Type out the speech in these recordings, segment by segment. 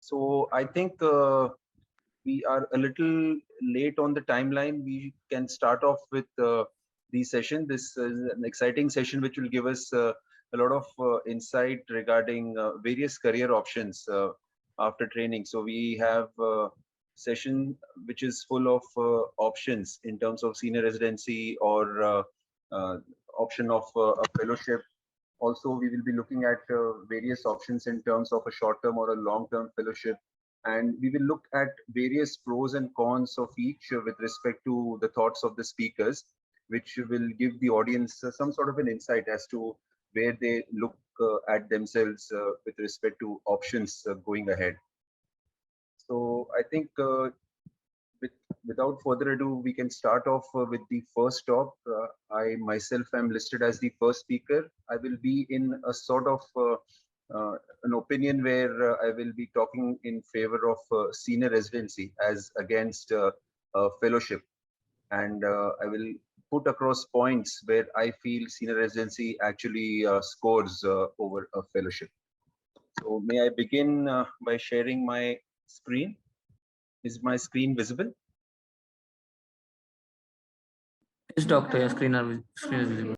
So I think we are a little late on the timeline. We can start off with the session. This is an exciting session which will give us a lot of insight regarding various career options after training. So we have a session which is full of options in terms of senior residency or uh, option of a fellowship. Also, we will be looking at various options in terms of a short-term or a long-term fellowship, and we will look at various pros and cons of each with respect to the thoughts of the speakers, which will give the audience some sort of an insight as to where they look at themselves with respect to options going ahead. So I think with, without further ado, we can start off with the first talk. I myself am listed as the first speaker. I will be in a sort of an opinion where I will be talking in favor of senior residency as against fellowship. And I will put across points where I feel senior residency actually scores over a fellowship. So may I begin by sharing my screen? Is my screen visible? Yes, doctor, your screen is visible.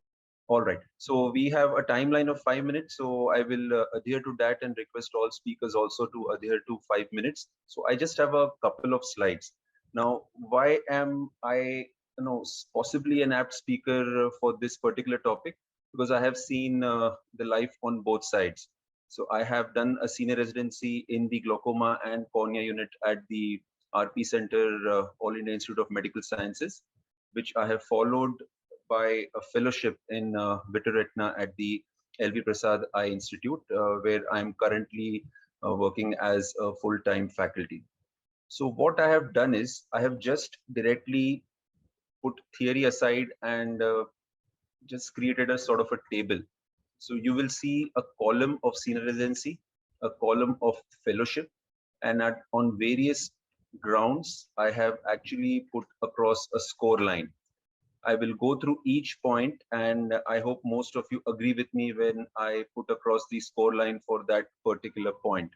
All right. So we have a timeline of 5 minutes. So I will adhere to that and request all speakers also to adhere to 5 minutes. So I just have a couple of slides. Now, why am I, possibly an apt speaker for this particular topic? Because I have seen the life on both sides. So I have done a senior residency in the glaucoma and cornea unit at the RP Center, All India Institute of Medical Sciences, which I have followed by a fellowship in Vitreretina at the LV Prasad Eye Institute, where I'm currently working as a full-time faculty. So what I have done is I have just directly put theory aside and just created a sort of a table. So you will see a column of senior residency, a column of fellowship, and on various grounds, I have actually put across a score line. I will go through each point, and I hope most of you agree with me when I put across the score line for that particular point.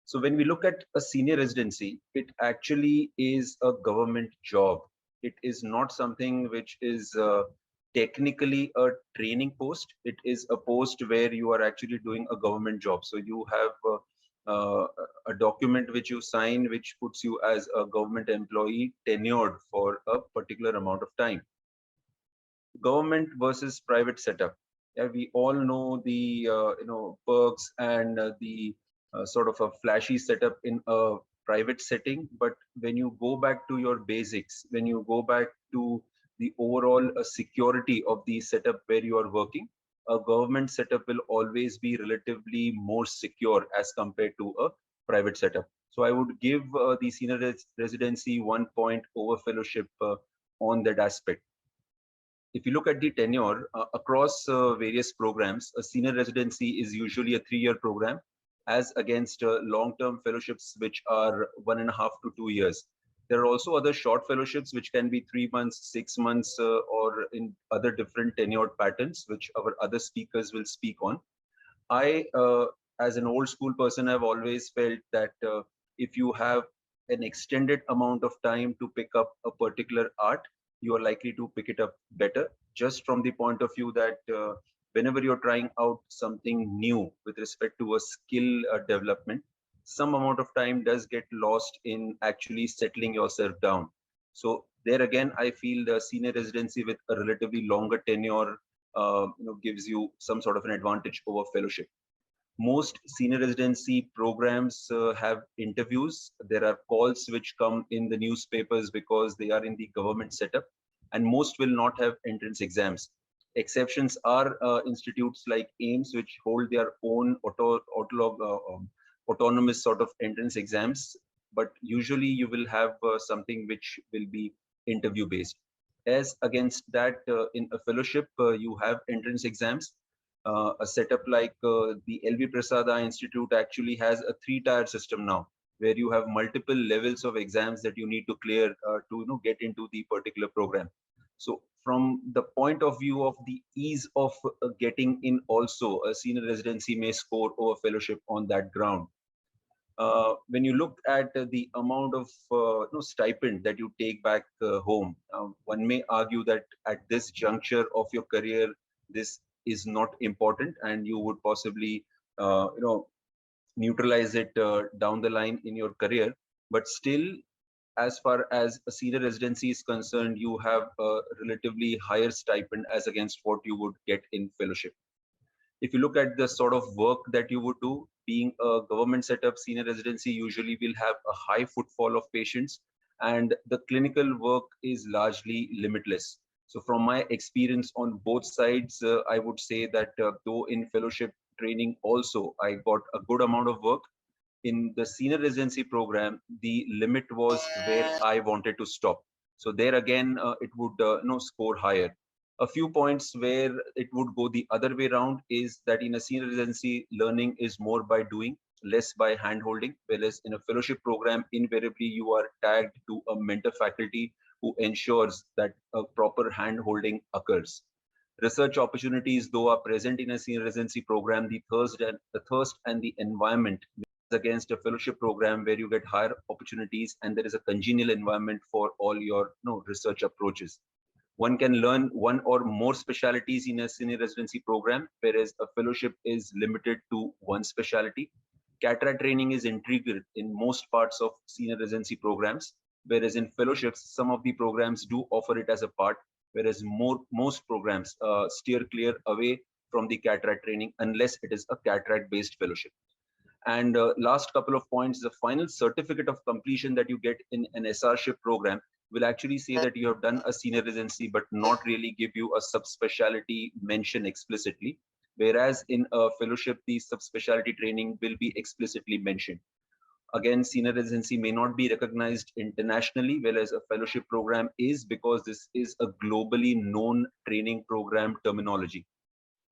So when we look at a senior residency, it actually is a government job. It is not something which is technically a training post. It is a post where you are actually doing a government job. So you have a document which you sign, which puts you as a government employee tenured for a particular amount of time. Government versus private setup. Yeah, we all know the perks and the sort of a flashy setup in a private setting, but when you go back to your basics, when you go back to the overall security of the setup where you are working, a government setup will always be relatively more secure as compared to a private setup. So I would give the senior residency 1 point over fellowship on that aspect. If you look at the tenure across various programs, a senior residency is usually a 3-year program, as against long-term fellowships, which are 1.5 to 2 years. There are also other short fellowships, which can be 3 months, 6 months, or in other different tenured patterns, which our other speakers will speak on. I, as an old school person, have always felt that if you have an extended amount of time to pick up a particular art, you are likely to pick it up better, just from the point of view that whenever you're trying out something new with respect to a skill development, some amount of time does get lost in actually settling yourself down. So there again, I feel the senior residency with a relatively longer tenure gives you some sort of an advantage over fellowship. Most senior residency programs have interviews. There are calls which come in the newspapers because they are in the government setup, and most will not have entrance exams. Exceptions are institutes like AIMS, which hold their own autonomous sort of entrance exams, but usually you will have something which will be interview based. As against that, in a fellowship, you have entrance exams. A setup like the LV Prasad Eye Institute actually has a 3-tier system now, where you have multiple levels of exams that you need to clear to get into the particular program. So from the point of view of the ease of getting in also, a senior residency may score over fellowship on that ground. when you look at the amount of stipend that you take back home, one may argue that at this juncture of your career, this is not important, and you would possibly neutralize it down the line in your career. But still, as far as a senior residency is concerned, you have a relatively higher stipend as against what you would get in fellowship. If you look at the sort of work that you would do, being a government setup senior residency usually will have a high footfall of patients, and the clinical work is largely limitless. So from my experience on both sides, I would say that though in fellowship training also I got a good amount of work, in the senior residency program, the limit was where I wanted to stop. So there again, it would score higher. A few points where it would go the other way around is that in a senior residency, learning is more by doing, less by hand holding, whereas in a fellowship program, invariably you are tagged to a mentor faculty who ensures that a proper hand holding occurs. Research opportunities, though, are present in a senior residency program, the thirst and the environment against a fellowship program where you get higher opportunities and there is a congenial environment for all your research approaches. One can learn one or more specialties in a senior residency program, whereas a fellowship is limited to one specialty. Cataract training is integral in most parts of senior residency programs, whereas in fellowships, some of the programs do offer it as a part, whereas most programs steer clear away from the cataract training unless it is a cataract-based fellowship. And last couple of points, the final certificate of completion that you get in an SRship program will actually say that you have done a senior residency, but not really give you a subspecialty mention explicitly. Whereas in a fellowship, the subspecialty training will be explicitly mentioned. Again, senior residency may not be recognized internationally, whereas a fellowship program is, because this is a globally known training program terminology.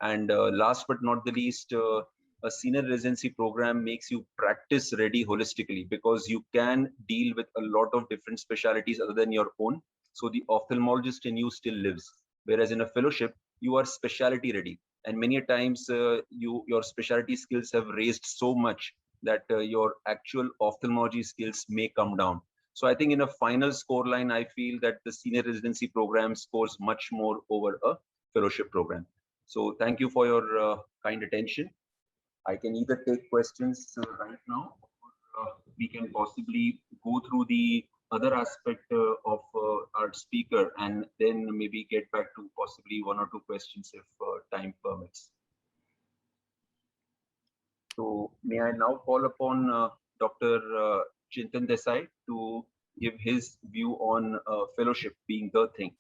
And last but not the least, a senior residency program makes you practice ready holistically, because you can deal with a lot of different specialties other than your own. So the ophthalmologist in you still lives. Whereas in a fellowship, you are specialty ready. And many a times your specialty skills have raised so much that your actual ophthalmology skills may come down. So I think in a final score line, I feel that the senior residency program scores much more over a fellowship program. So thank you for your kind attention. I can either take questions right now, or we can possibly go through the other aspect of our speaker and then maybe get back to possibly one or two questions if time permits. So may I now call upon Dr. Chintan Desai to give his view on fellowship being the thing.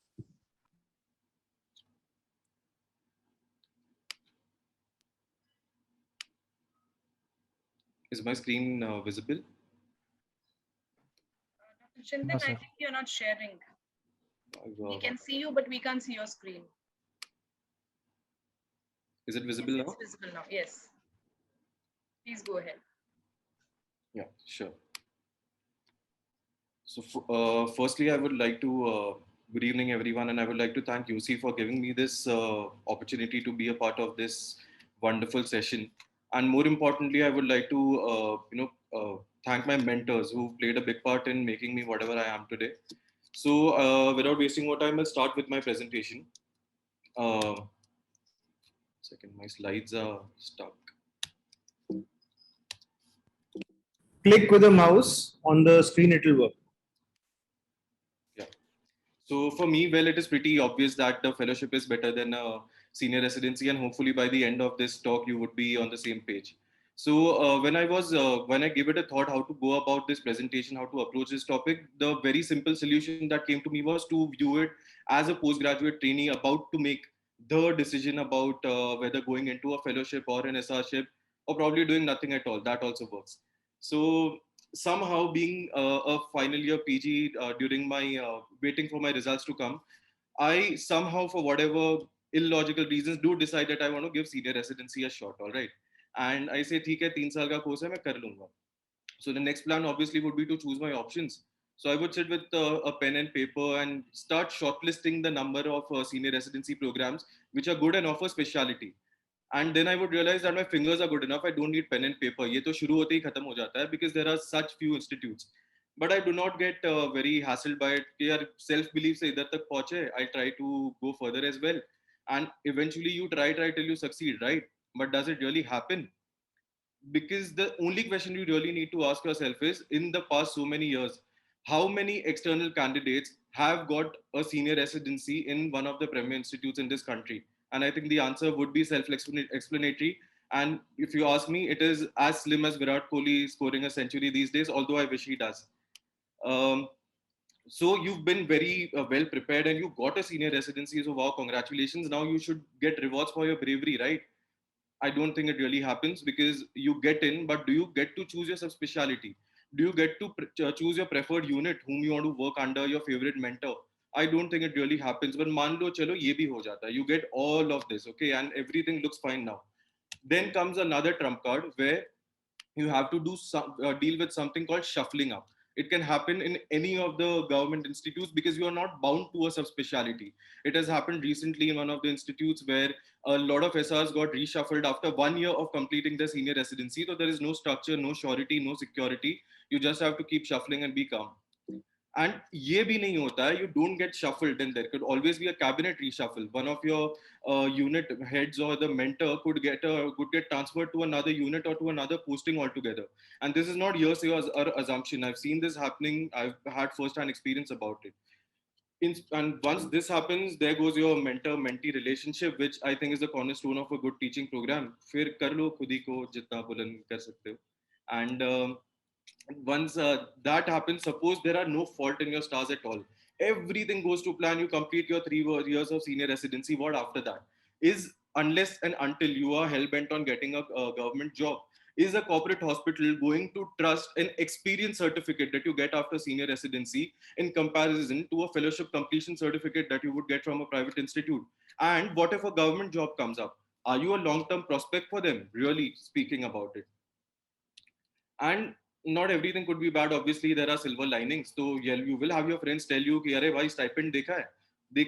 Is my screen visible? Chintan, No, I sir. think you're not sharing. We can see you, but we can't see your screen. Is it visible Yes, now? it's visible now. Yes. Please go ahead. Yeah, sure. So firstly, I would like to, good evening everyone, and I would like to thank UC for giving me this opportunity to be a part of this wonderful session. And more importantly, I would like to, thank my mentors who played a big part in making me whatever I am today. So without wasting more time, I'll start with my presentation. Second, my slides are stuck. Click with the mouse on the screen, it will work. Yeah. So for me, well, it is pretty obvious that the fellowship is better than a senior residency, and hopefully by the end of this talk, you would be on the same page. So when I gave it a thought how to go about this presentation, how to approach this topic, the very simple solution that came to me was to view it as a postgraduate trainee about to make the decision about whether going into a fellowship or an SRship, or probably doing nothing at all. That also works. So somehow, being a final year PG during my waiting for my results to come, I somehow, for whatever illogical reasons, do decide that I want to give senior residency a shot. All right, and I say, "ठीक है, 3 साल का course है, मैं कर लूँगा." So the next plan obviously would be to choose my options. So I would sit with a pen and paper and start shortlisting the number of senior residency programs which are good and offer speciality. And then I would realize that my fingers are good enough. I don't need pen and paper. ये तो शुरू होते ही खत्म हो जाता है because there are such few institutes. But I do not get very hassled by it. कि यार self belief से इधर तक पहुंचे. I try to go further as well. And eventually you try till you succeed, right? But does it really happen? Because the only question you really need to ask yourself is, in the past so many years, how many external candidates have got a senior residency in one of the premier institutes in this country? And I think the answer would be self-explanatory. And if you ask me, it is as slim as Virat Kohli scoring a century these days, although I wish he does. Um, so you've been very well prepared and you got a senior residency. So wow, congratulations. Now you should get rewards for your bravery, right? I don't think it really happens because you get in, but do you get to choose your subspecialty? Do you get to choose your preferred unit, whom you want to work under, your favorite mentor? I don't think it really happens. But मान लो चलो ये भी हो जाता है. You get all of this, okay, and everything looks fine now. Then comes another trump card where you have to do deal with something called shuffling up. It can happen in any of the government institutes because you are not bound to a subspecialty. It has happened recently in one of the institutes where a lot of SRs got reshuffled after 1 year of completing their senior residency. So there is no structure, no surety, no security. You just have to keep shuffling and be calm. And ये भी नहीं होता है, you don't get shuffled, then there could always be a cabinet reshuffle. One of your unit heads or the mentor could get transferred to another unit or to another posting altogether. And this is not hearsay or assumption. I've seen this happening. I've had first-hand experience about it. And once this happens, there goes your mentor-mentee relationship, which I think is the cornerstone of a good teaching program. फिर कर लो खुद ही को जितना बुलंद कर सकते हो. And once that happens, suppose there are no fault in your stars at all, everything goes to plan, you complete your 3 years of senior residency, what after that? Is unless and until you are hell-bent on getting a government job, is a corporate hospital going to trust an experience certificate that you get after senior residency in comparison to a fellowship completion certificate that you would get from a private institute? And what if a government job comes up? Are you a long-term prospect for them, really speaking about it? And not everything could be bad. Obviously, there are silver linings. So yeah, you will have your friends tell you, "Ki, "Arey, bhai, stipend dekha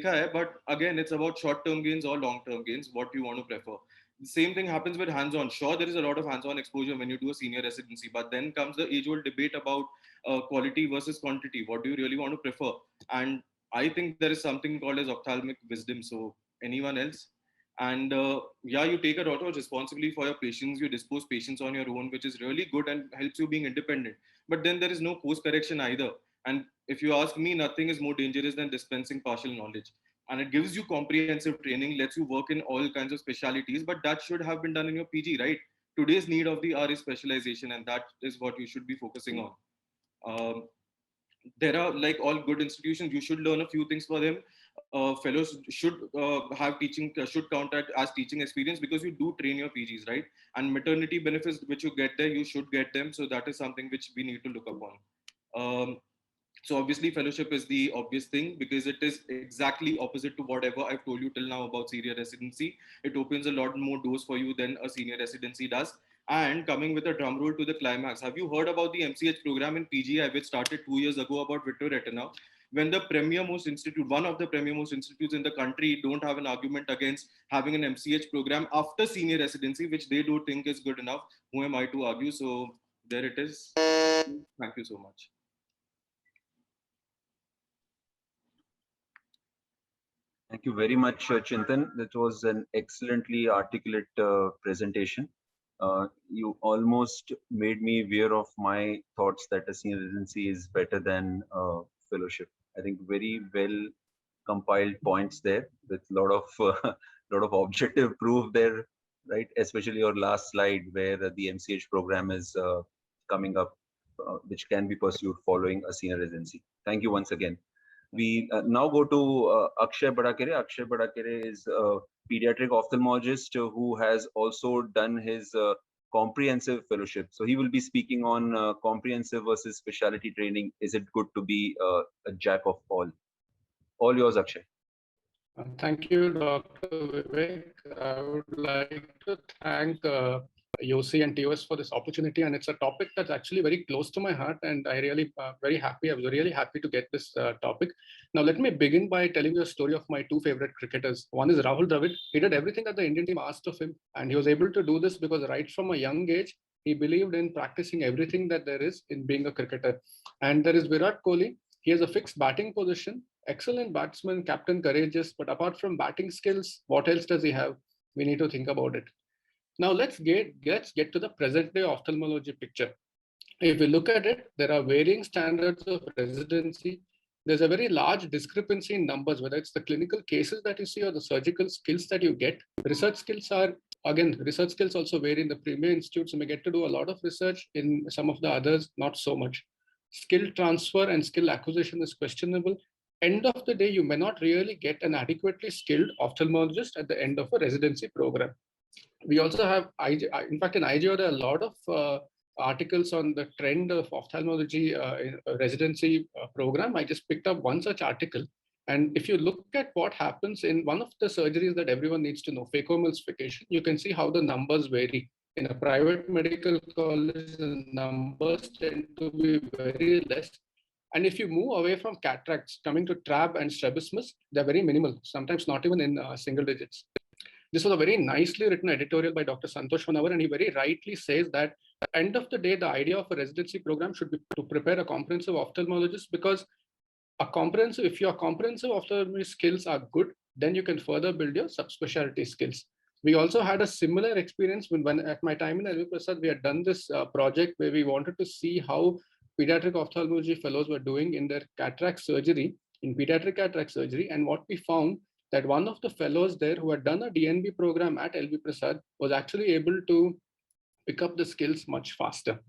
hai." But again, it's about short-term gains or long-term gains. What you want to prefer. The same thing happens with hands-on. Sure, there is a lot of hands-on exposure when you do a senior residency, but then comes the age-old debate about quality versus quantity. What do you really want to prefer? And I think there is something called as ophthalmic wisdom. So anyone else? And yeah, you take a lot of responsibility for your patients. You dispose patients on your own, which is really good and helps you being independent. But then there is no course correction either. And if you ask me, nothing is more dangerous than dispensing partial knowledge. And it gives you comprehensive training, lets you work in all kinds of specialities, but that should have been done in your PG, right? Today's need of the hour is specialization, and that is what you should be focusing on. There are, like all good institutions, you should learn a few things for them. Fellows should have teaching, should count as teaching experience, because you do train your PGs, right? And maternity benefits which you get there, you should get them. So that is something which we need to look upon. So obviously fellowship is the obvious thing, because it is exactly opposite to whatever I've told you till now about senior residency. It opens a lot more doors for you than a senior residency does. And coming with a drum roll to the climax, have you heard about the MCH program in PGI, which started 2 years ago about Vittoretina? When the premier most institute, one of the premier most institutes in the country, don't have an argument against having an MCH program after senior residency, which they do think is good enough, who am I to argue? So there it is. Thank you so much. Thank you very much, Chintan. That was an excellently articulate presentation. You almost made me aware of my thoughts that a senior residency is better than fellowship. I think very well compiled points there with a lot of objective proof there, right? Especially your last slide where the MCH program is coming up, which can be pursued following a senior residency. Thank you once again. We now go to Akshay Badakere. Akshay Badakere is a pediatric ophthalmologist who has also done his comprehensive fellowship. So he will be speaking on comprehensive versus specialty training. Is it good to be a jack of all? All yours, Akshay. Thank you, Dr. Vivek. I would like to thank Yossi and TOS for this opportunity. And it's a topic that's actually very close to my heart. And I really, I was really happy to get this topic. Now, let me begin by telling you a story of my two favorite cricketers. One is Rahul Dravid. He did everything that the Indian team asked of him. And he was able to do this because right from a young age, he believed in practicing everything that there is in being a cricketer. And there is Virat Kohli. He has a fixed batting position, excellent batsman, captain, courageous. But apart from batting skills, what else does he have? We need to think about it. Now let's get to the present day ophthalmology picture. If we look at it, there are varying standards of residency. There's a very large discrepancy in numbers, whether it's the clinical cases that you see or the surgical skills that you get. Research skills also vary in the premier institutes. You may get to do a lot of research, in some of the others, not so much. Skill transfer and skill acquisition is questionable. End of the day, you may not really get an adequately skilled ophthalmologist at the end of a residency program. We also have, in fact, in IGO, there are a lot of articles on the trend of ophthalmology residency program. I just picked up one such article. And if you look at what happens in one of the surgeries that everyone needs to know, phacoemulsification, you can see how the numbers vary. In a private medical college, the numbers tend to be very less. And if you move away from cataracts, coming to TRAB and strabismus, they're very minimal, sometimes not even in single digits. This was a very nicely written editorial by Dr. Santosh Honavar, and he very rightly says that at the end of the day, the idea of a residency program should be to prepare a comprehensive ophthalmologist, because if your comprehensive ophthalmology skills are good, then you can further build your subspecialty skills. We also had a similar experience when at my time in LV Prasad, we had done this project where we wanted to see how pediatric ophthalmology fellows were doing in their cataract surgery, in pediatric cataract surgery. And what we found that one of the fellows there who had done a DNB program at LV Prasad was actually able to pick up the skills much faster.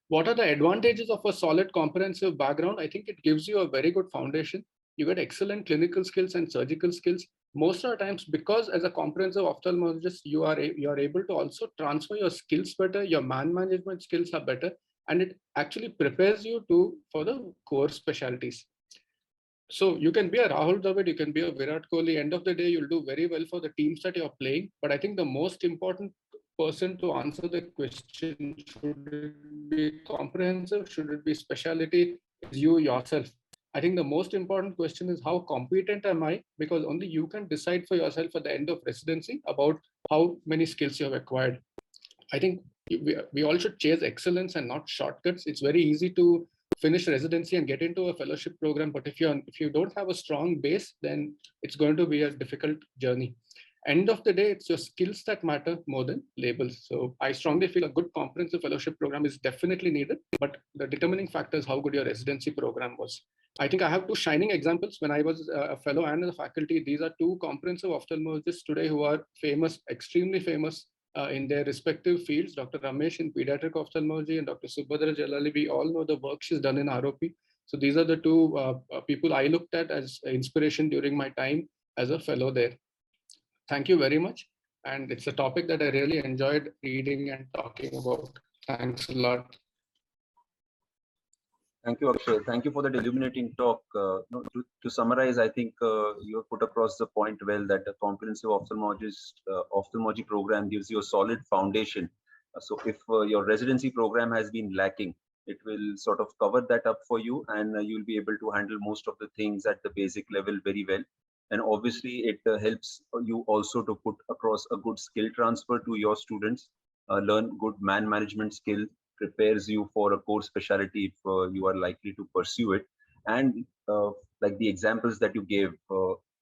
What are the advantages of a solid comprehensive background? I think it gives you a very good foundation. You get excellent clinical skills and surgical skills. Most of the times, because as a comprehensive ophthalmologist, you are able to also transfer your skills better, your man management skills are better, and it actually prepares you for the core specialties. So you can be a Rahul Dravid, you can be a Virat Kohli. End of the day, you'll do very well for the teams that you're playing. But I think the most important person to answer the question, should it be comprehensive, should it be specialty, is you yourself. I think the most important question is, how competent am I? Because only you can decide for yourself at the end of residency about how many skills you have acquired. I think we all should chase excellence and not shortcuts. It's very easy to finish residency and get into a fellowship program, but if you don't have a strong base, then it's going to be a difficult journey. End of the day, it's your skills that matter more than labels. So I strongly feel a good comprehensive fellowship program is definitely needed, but the determining factor is how good your residency program was. I think I have two shining examples. When I was a fellow and a faculty, these are two comprehensive ophthalmologists today who are famous, extremely famous in their respective fields. Dr. Ramesh in pediatric ophthalmology and Dr. Subhadra Jalali. We all know the work she's done in ROP. So these are the two people I looked at as inspiration during my time as a fellow there. Thank you very much. And it's a topic that I really enjoyed reading and talking about. Thanks a lot. Thank you, Akshay. Thank you for that illuminating talk. To summarize, I think you have put across the point well that a comprehensive ophthalmology program gives you a solid foundation. So if your residency program has been lacking, it will sort of cover that up for you, and you'll be able to handle most of the things at the basic level very well. And obviously, it helps you also to put across a good skill transfer to your students, learn good man management skill, prepares you for a core specialty if you are likely to pursue it. And like the examples that you gave,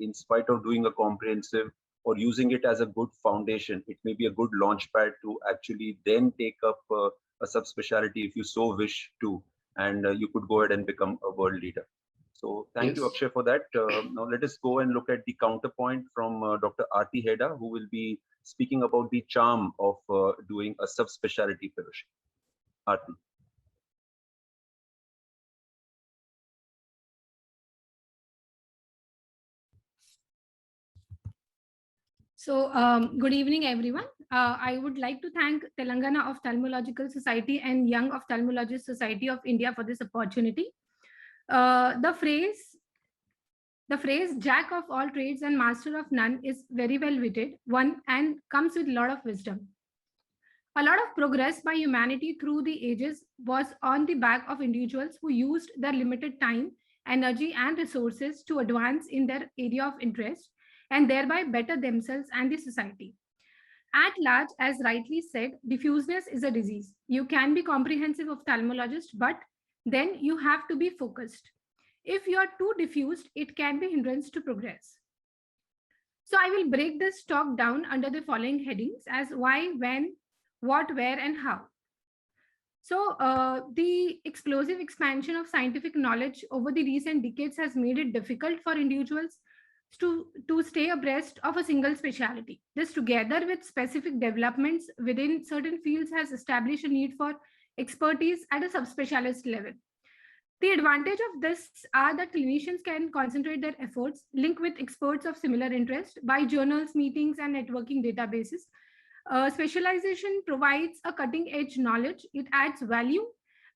in spite of doing a comprehensive or using it as a good foundation, it may be a good launch pad to actually then take up a subspecialty if you so wish to, and you could go ahead and become a world leader. So thank you, Akshay, for that. Now let us go and look at the counterpoint from Dr. Aarti Heda, who will be speaking about the charm of doing a subspecialty fellowship. Aarti. So good evening, everyone. I would like to thank Telangana Ophthalmological Society and Young Ophthalmologist Society of India for this opportunity. The phrase "Jack of all trades and master of none" is very well witted one and comes with a lot of wisdom. A lot of progress by humanity through the ages was on the back of individuals who used their limited time, energy, and resources to advance in their area of interest and thereby better themselves and the society. At large, as rightly said, diffuseness is a disease. You can be comprehensive ophthalmologist, but then you have to be focused. If you are too diffused, it can be hindrance to progress. So I will break this talk down under the following headings as why, when, what, where, and how. So the explosive expansion of scientific knowledge over the recent decades has made it difficult for individuals to stay abreast of a single specialty. This, together with specific developments within certain fields, has established a need for expertise at a subspecialist level. The advantage of this are that clinicians can concentrate their efforts, link with experts of similar interest by journals, meetings, and networking databases. Specialization provides a cutting-edge knowledge. It adds value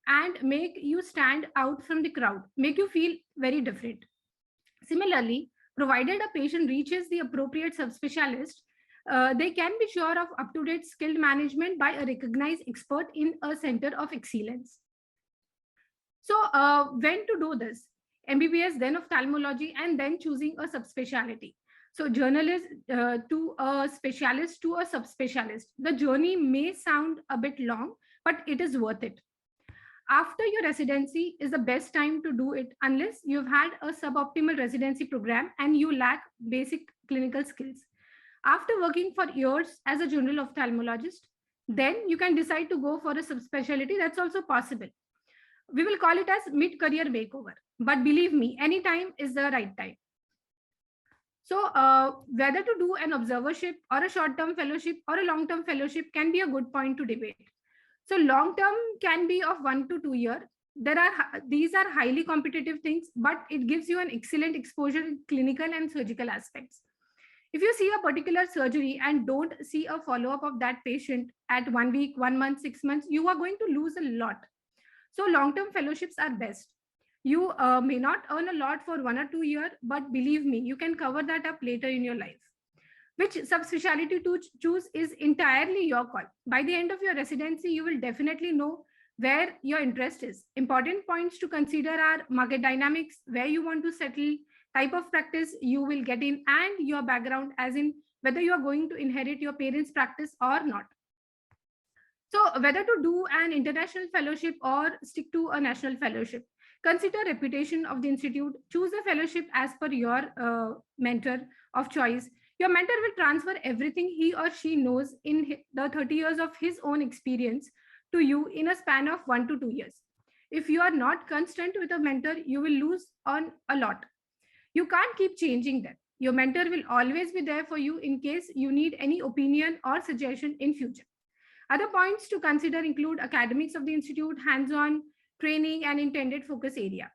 and make you stand out from the crowd, make you feel very different. Similarly, provided a patient reaches the appropriate subspecialist, they can be sure of up-to-date skilled management by a recognized expert in a center of excellence. So when to do this? MBBS, then ophthalmology, and then choosing a subspecialty. So journalist to a specialist to a subspecialist. The journey may sound a bit long, but it is worth it. After your residency is the best time to do it unless you've had a suboptimal residency program and you lack basic clinical skills. After working for years as a general ophthalmologist, then you can decide to go for a subspecialty. That's also possible. We will call it as mid-career makeover. But believe me, any time is the right time. So whether to do an observership or a short-term fellowship or a long-term fellowship can be a good point to debate. So long-term can be of 1 to 2 years. These are highly competitive things, but it gives you an excellent exposure in clinical and surgical aspects. If you see a particular surgery and don't see a follow-up of that patient at 1 week, 1 month, 6 months, you are going to lose a lot. So long-term fellowships are best. You may not earn a lot for 1 or 2 years, but believe me, you can cover that up later in your life. Which subspecialty to choose is entirely your call. By the end of your residency, you will definitely know where your interest is. Important points to consider are market dynamics, where you want to settle, type of practice you will get in, and your background, as in whether you are going to inherit your parents' practice or not. So whether to do an international fellowship or stick to a national fellowship. Consider reputation of the institute. Choose a fellowship as per your mentor of choice. Your mentor will transfer everything he or she knows in the 30 years of his own experience to you in a span of 1 to 2 years. If you are not constant with a mentor, you will lose on a lot. You can't keep changing them. Your mentor will always be there for you in case you need any opinion or suggestion in future. Other points to consider include academics of the institute, hands-on training, and intended focus area.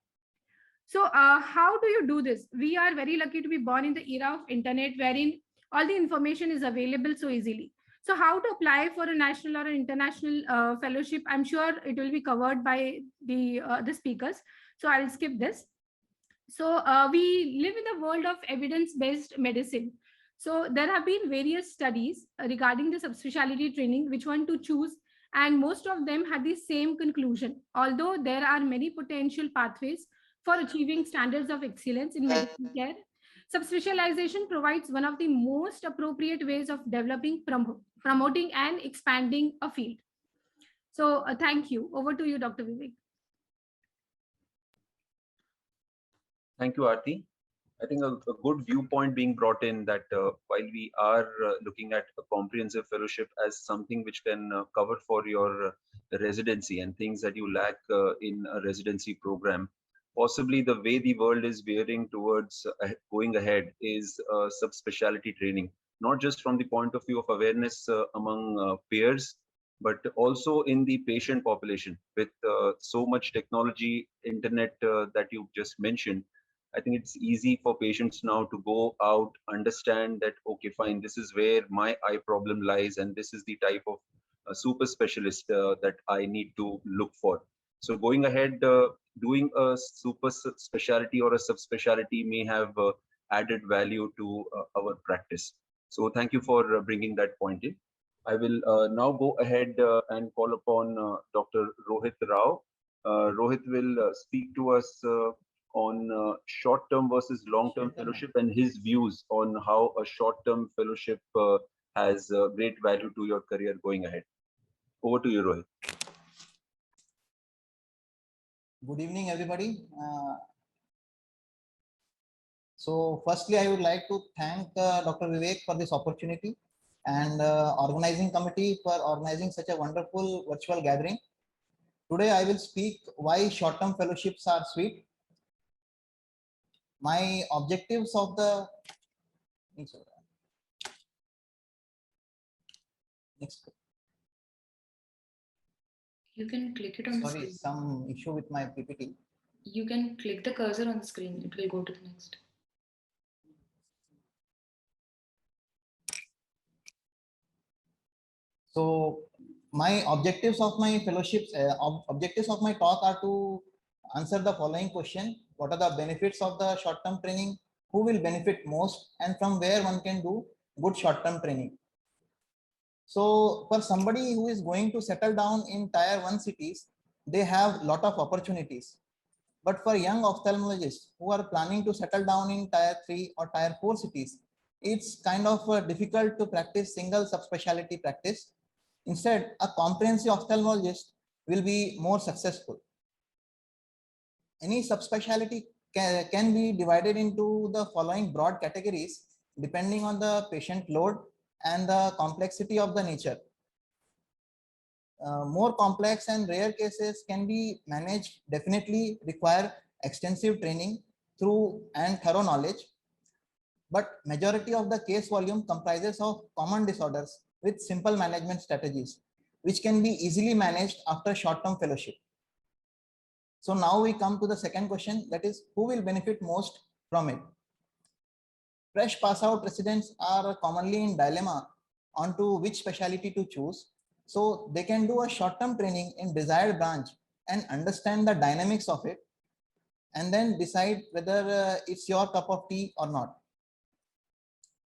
So how do you do this? We are very lucky to be born in the era of internet, wherein all the information is available so easily. So how to apply for a national or an international fellowship? I'm sure it will be covered by the speakers. So I'll skip this. So we live in a world of evidence-based medicine. So there have been various studies regarding the subspecialty training, which one to choose, and most of them had the same conclusion. Although there are many potential pathways for achieving standards of excellence in medical care, subspecialization provides one of the most appropriate ways of developing, promoting, and expanding a field. So thank you. Over to you, Dr. Vivek. Thank you, Aarti. I think a good viewpoint being brought in that while we are looking at a comprehensive fellowship as something which can cover for your residency and things that you lack in a residency program, possibly the way the world is veering towards going ahead is subspecialty training, not just from the point of view of awareness among peers, but also in the patient population. With so much technology, internet that you just mentioned, I think it's easy for patients now to go out, understand that, okay, fine, this is where my eye problem lies, and this is the type of super specialist that I need to look for. So going ahead, doing a super specialty or a subspecialty may have added value to our practice. So thank you for bringing that point in. I will now go ahead and call upon Dr. Rohit Rao. Rohit will speak to us on short-term versus long-term fellowship and his views on how a short-term fellowship has great value to your career going ahead. Over to you, Rohit. Good evening, everybody. So firstly, I would like to thank Dr. Vivek for this opportunity and organizing committee for organizing such a wonderful virtual gathering. Today, I will speak why short-term fellowships are sweet. My objectives of the next. You can click it on the Sorry, screen. some issue with my PPT. You can click the cursor on the screen. It will go to the next. So my objectives of my fellowships, objectives of my talk are to answer the following question. What are the benefits of the short-term training? Who will benefit most? And from where one can do good short-term training? So for somebody who is going to settle down in tier 1 cities, they have lot of opportunities. But for young ophthalmologists who are planning to settle down in tier 3 or tier 4 cities, it's kind of difficult to practice single subspecialty practice. Instead, a comprehensive ophthalmologist will be more successful. Any subspecialty can be divided into the following broad categories depending on the patient load and the complexity of the nature. More complex and rare cases can be managed, definitely require extensive training through and thorough knowledge. But majority of the case volume comprises of common disorders with simple management strategies, which can be easily managed after short-term fellowship. So now we come to the second question, that is, who will benefit most from it? Fresh pass-out residents are commonly in dilemma onto which specialty to choose. So they can do a short-term training in desired branch and understand the dynamics of it, and then decide whether it's your cup of tea or not.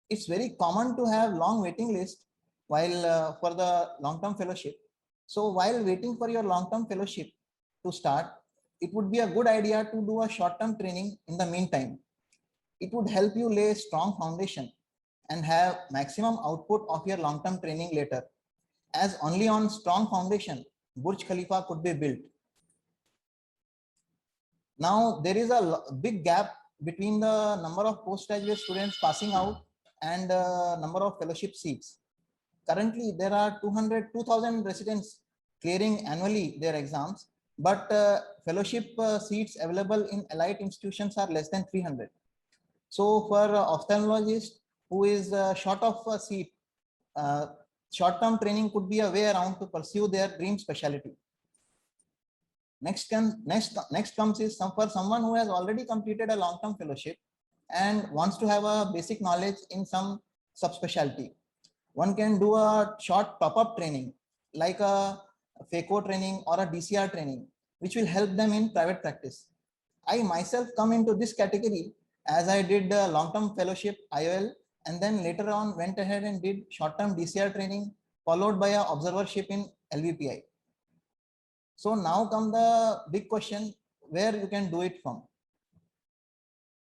It's very common to have long waiting list while for the long-term fellowship. So while waiting for your long-term fellowship to start, it would be a good idea to do a short-term training in the meantime. It would help you lay a strong foundation and have maximum output of your long-term training later, as only on strong foundation Burj Khalifa could be built. Now there is a big gap between the number of postgraduate students passing out and number of fellowship seats. Currently there are 2,000 residents clearing annually their exams, but fellowship seats available in allied institutions are less than 300. So for ophthalmologist who is short of a seat, short-term training could be a way around to pursue their dream specialty. Next comes is for someone who has already completed a long-term fellowship and wants to have a basic knowledge in some subspecialty. One can do a short top-up training like a FACO training or a DCR training, which will help them in private practice. I myself come into this category as I did a long-term fellowship IOL, and then later on went ahead and did short-term DCR training followed by a observership in LVPI. So now come the big question, where you can do it from.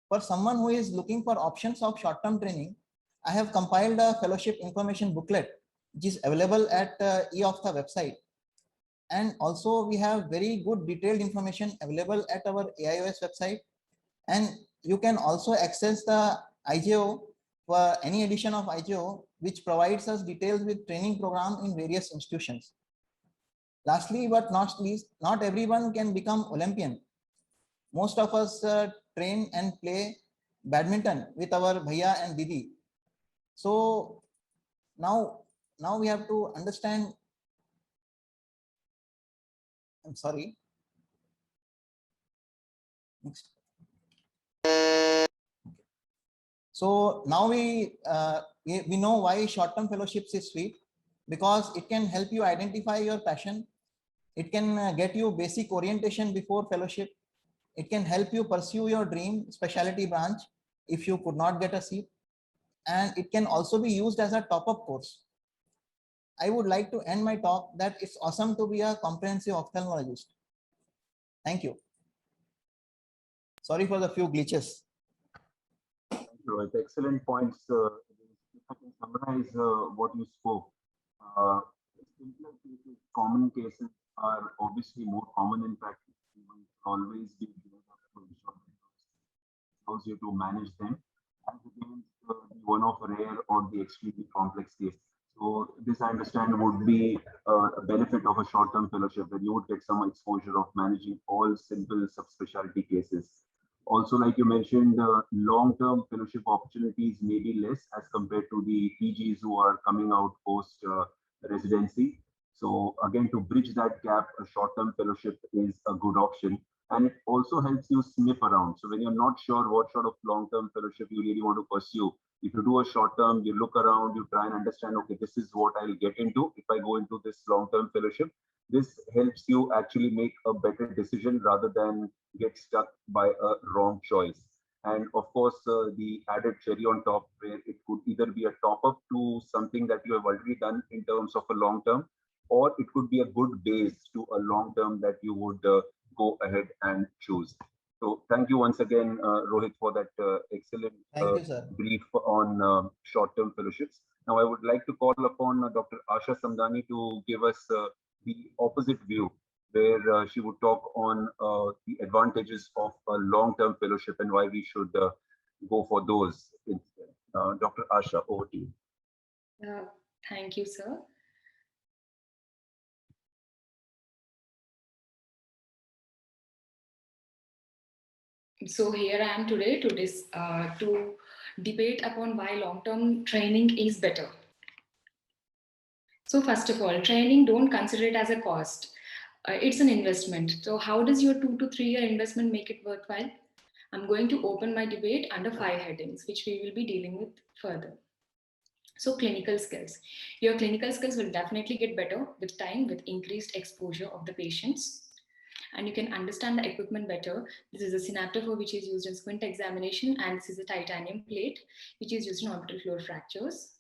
For someone who is looking for options of short-term training, I have compiled a fellowship information booklet, which is available at eOphtha website. And also we have very good detailed information available at our AIOS website. And you can also access the IJO for any edition of IJO, which provides us details with training program in various institutions. Lastly, but not least, not everyone can become Olympian. Most of us train and play badminton with our bhaiya and didi. So now we have to understand. I'm sorry. Next. So now we know why short-term fellowships is sweet, because it can help you identify your passion. It can get you basic orientation before fellowship. It can help you pursue your dream specialty branch if you could not get a seat. And it can also be used as a top-up course. I would like to end my talk that it's awesome to be a comprehensive ophthalmologist. Thank you. Sorry for the few glitches. Rohit, excellent points. If I can summarize what you spoke, simpler cases, common cases are obviously more common in practice. You will always be allows you to manage them as against the one of rare or the extremely complex case. So this, I understand, would be a benefit of a short-term fellowship, that you would get some exposure of managing all simple subspecialty cases. Also, like you mentioned, long-term fellowship opportunities may be less as compared to the PGs who are coming out post residency. So again, to bridge that gap, a short-term fellowship is a good option. And it also helps you sniff around. So when you're not sure what sort of long-term fellowship you really want to pursue, if you do a short-term, you look around, you try and understand, okay, this is what I'll get into if I go into this long-term fellowship. This helps you actually make a better decision rather than get stuck by a wrong choice. And of course, the added cherry on top, where it could either be a top-up to something that you have already done in terms of a long-term, or it could be a good base to a long-term that you would go ahead and choose. So thank you once again, Rohit, for that excellent brief on short-term fellowships. Now I would like to call upon Dr. Asha Samdani to give us the opposite view, where she would talk on the advantages of a long-term fellowship and why we should go for those instead. Dr. Asha, over to you. Thank you, sir. So here I am today to debate upon why long-term training is better. So first of all, training, don't consider it as a cost. It's an investment. So how does your 2 to 3 year investment make it worthwhile? I'm going to open my debate under 5 headings, which we will be dealing with further. So clinical skills. Your clinical skills will definitely get better with time, with increased exposure of the patients. And you can understand the equipment better. This is a synaptophore which is used in squint examination, and this is a titanium plate which is used in orbital floor fractures.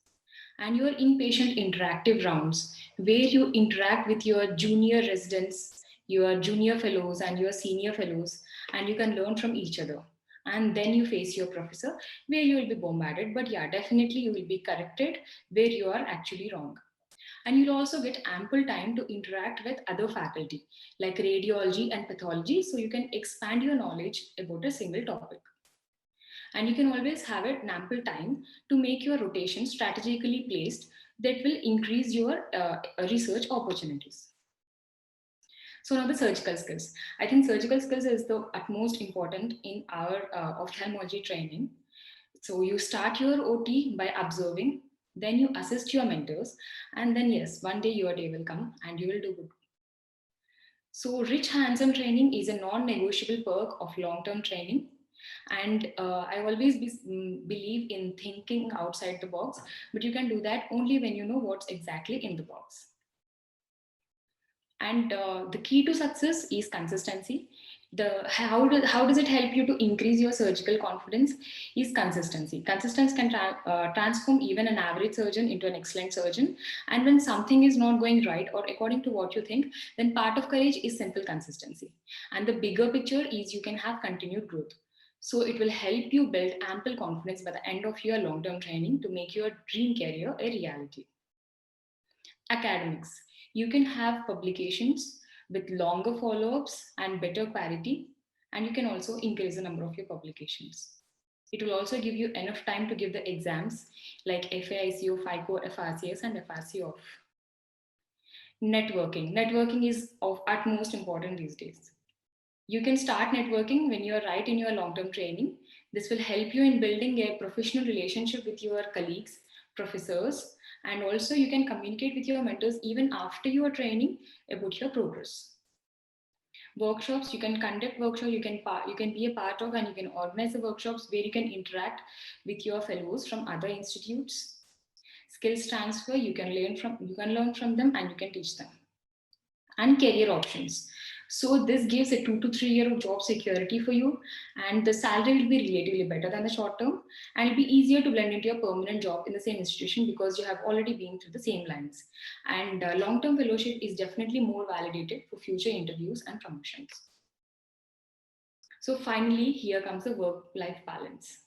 And your inpatient interactive rounds, where you interact with your junior residents, your junior fellows and your senior fellows, and you can learn from each other. And then you face your professor, where you will be bombarded, but yeah, definitely you will be corrected where you are actually wrong. And you'll also get ample time to interact with other faculty like radiology and pathology, so you can expand your knowledge about a single topic. And you can always have an ample time to make your rotation strategically placed that will increase your research opportunities. So now the surgical skills. I think surgical skills is the utmost important in our ophthalmology training. So you start your OT by observing, then you assist your mentors, and then yes, one day your day will come and you will do good. So rich hands-on training is a non-negotiable perk of long-term training. And I always believe in thinking outside the box, but you can do that only when you know what's exactly in the box. And the key to success is consistency. How does it help you to increase your surgical confidence is consistency. Consistency can transform even an average surgeon into an excellent surgeon. And when something is not going right or according to what you think, then part of courage is simple consistency. And the bigger picture is you can have continued growth. So it will help you build ample confidence by the end of your long-term training to make your dream career a reality. Academics. You can have publications with longer follow-ups and better quality, and you can also increase the number of your publications. It will also give you enough time to give the exams like FAICO, FICO, FRCS, and FRCOF. Networking. Networking is of utmost importance these days. You can start networking when you're right in your long-term training. This will help you in building a professional relationship with your colleagues, professors, and also you can communicate with your mentors even after your training about your progress. Workshops, you can conduct workshops, you can be a part of, and you can organize the workshops where you can interact with your fellows from other institutes. Skills transfer, you can learn from them and you can teach them. And career options. So this gives a 2 to 3 year of job security for you, and the salary will be relatively better than the short term, and it'll be easier to blend into your permanent job in the same institution because you have already been through the same lines. And long-term fellowship is definitely more validated for future interviews and promotions. So finally, here comes the work-life balance.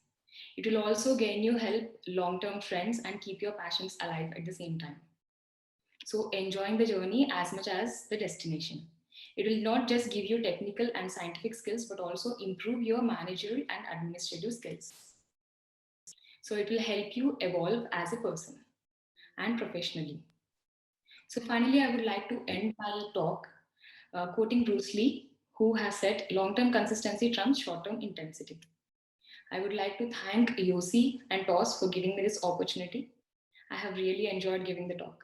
It will also gain you help long-term friends and keep your passions alive at the same time. So enjoying the journey as much as the destination. It will not just give you technical and scientific skills, but also improve your managerial and administrative skills. So it will help you evolve as a person and professionally. So finally, I would like to end my talk quoting Bruce Lee, who has said, long-term consistency trumps short-term intensity. I would like to thank Yossi and Toss for giving me this opportunity. I have really enjoyed giving the talk.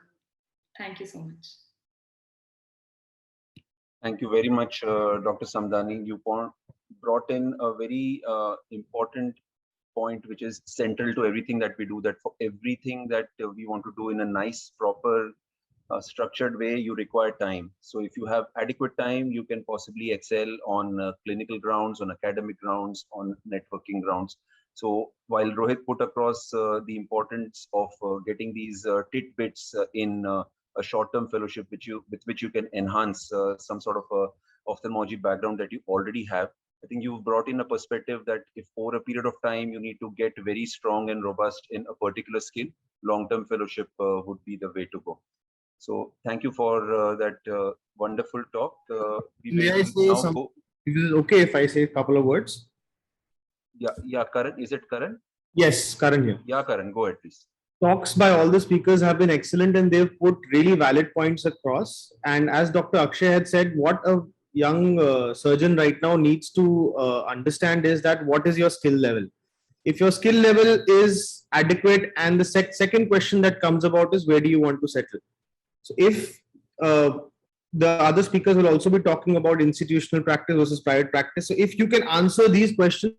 Thank you so much. Thank you very much, Dr. Samdani. You brought in a very important point, which is central to everything that we do, that for everything that we want to do in a nice, proper, structured way, you require time. So if you have adequate time, you can possibly excel on clinical grounds, on academic grounds, on networking grounds. So while Rohit put across the importance of getting these tidbits in a short-term fellowship with which you can enhance some sort of a ophthalmology background that you already have, I think you've brought in a perspective that if over a period of time you need to get very strong and robust in a particular skill, long-term fellowship would be the way to go. So thank you for that wonderful talk. May I say something? Is it okay if I say a couple of words? Yeah, Karan. Is it Karan? Yes, Karan here. Yeah, Karan, go ahead, please. Talks by all the speakers have been excellent and they've put really valid points across. And as Dr. Akshay had said, what a young surgeon right now needs to understand is that what is your skill level? If your skill level is adequate, and the second question that comes about is where do you want to settle? So if the other speakers will also be talking about institutional practice versus private practice. So if you can answer these questions,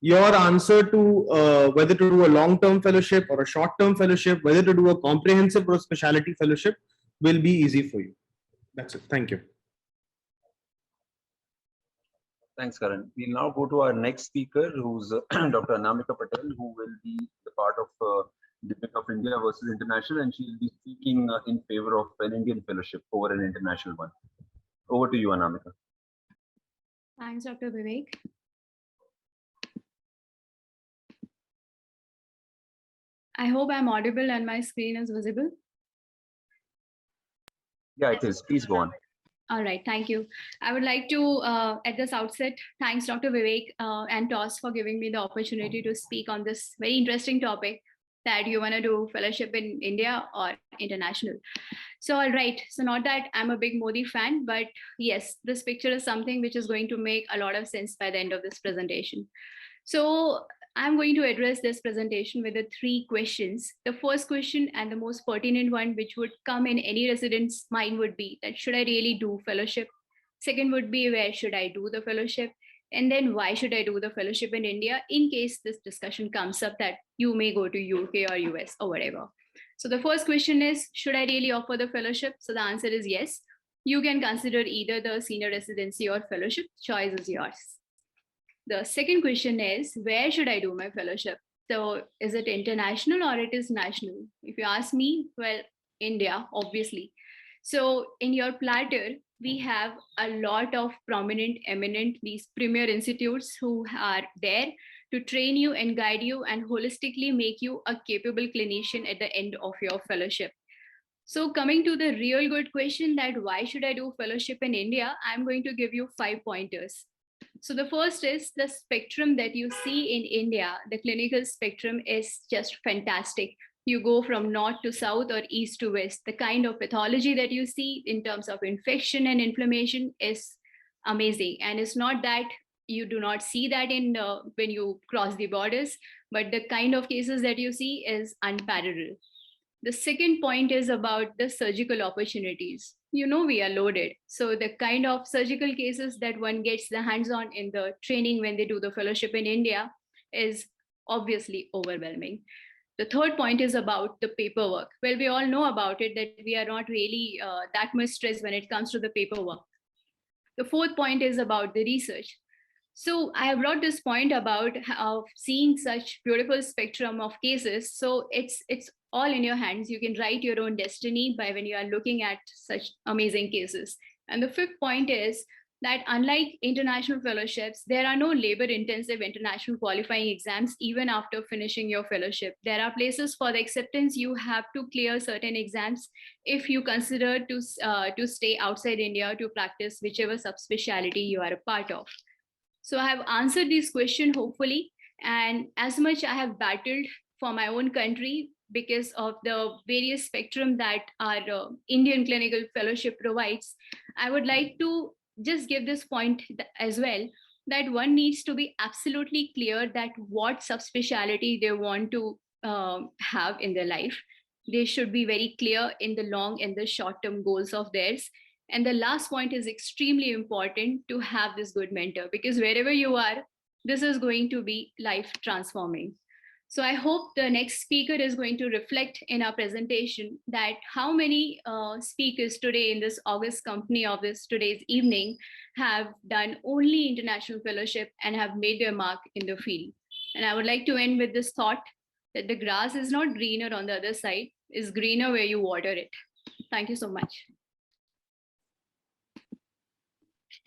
your answer to whether to do a long-term fellowship or a short-term fellowship, whether to do a comprehensive or specialty fellowship will be easy for you. That's it. Thank you. Thanks, Karan. We'll now go to our next speaker, who's Dr. Anamika Patel, who will be the part of debate of India versus international, and she'll be speaking in favor of an Indian fellowship over an international one. Over to you, Anamika. Thanks, Dr. Vivek. I hope I'm audible and my screen is visible. Yeah, it is. Please go on. All right, thank you. I would like to, at this outset, thanks Dr. Vivek and Toss for giving me the opportunity to speak on this very interesting topic that you want to do fellowship in India or international. So, all right. So not that I'm a big Modi fan, but yes, this picture is something which is going to make a lot of sense by the end of this presentation. So I'm going to address this presentation with the 3 questions. The first question and the most pertinent one, which would come in any resident's mind, would be that should I really do fellowship? Second would be where should I do the fellowship? And then why should I do the fellowship in India in case this discussion comes up that you may go to UK or US or whatever. So the first question is, should I really offer the fellowship? So the answer is yes. You can consider either the senior residency or fellowship. Choice is yours. The second question is, where should I do my fellowship? So is it international or it is national? If you ask me, well, India, obviously. So in your platter, we have a lot of prominent, eminent, these premier institutes who are there to train you and guide you and holistically make you a capable clinician at the end of your fellowship. So coming to the real good question that why should I do fellowship in India? I'm going to give you 5 pointers. So the first is the spectrum that you see in India. The clinical spectrum is just fantastic. You go from north to south or east to west. The kind of pathology that you see in terms of infection and inflammation is amazing. And it's not that you do not see that in when you cross the borders, but the kind of cases that you see is unparalleled. The second point is about the surgical opportunities. You know, we are loaded. So the kind of surgical cases that one gets the hands on in the training when they do the fellowship in India is obviously overwhelming. The third point is about the paperwork. Well, we all know about it, that we are not really that much stressed when it comes to the paperwork. The fourth point is about the research. So I have brought this point about seeing such beautiful spectrum of cases. So it's all in your hands. You can write your own destiny by when you are looking at such amazing cases. And the fifth point is that unlike international fellowships, there are no labor-intensive international qualifying exams even after finishing your fellowship. There are places for the acceptance. You have to clear certain exams if you consider to stay outside India to practice whichever subspecialty you are a part of. So I have answered this question, hopefully, and as much I have battled for my own country because of the various spectrum that our Indian clinical fellowship provides, I would like to just give this point as well, that one needs to be absolutely clear that what subspecialty they want to have in their life. They should be very clear in the long and the short-term goals of theirs. And the last point is extremely important, to have this good mentor, because wherever you are, this is going to be life transforming. So I hope the next speaker is going to reflect in our presentation that how many speakers today in this August company of this today's evening have done only international fellowship and have made their mark in the field. And I would like to end with this thought that the grass is not greener on the other side, it's greener where you water it. Thank you so much.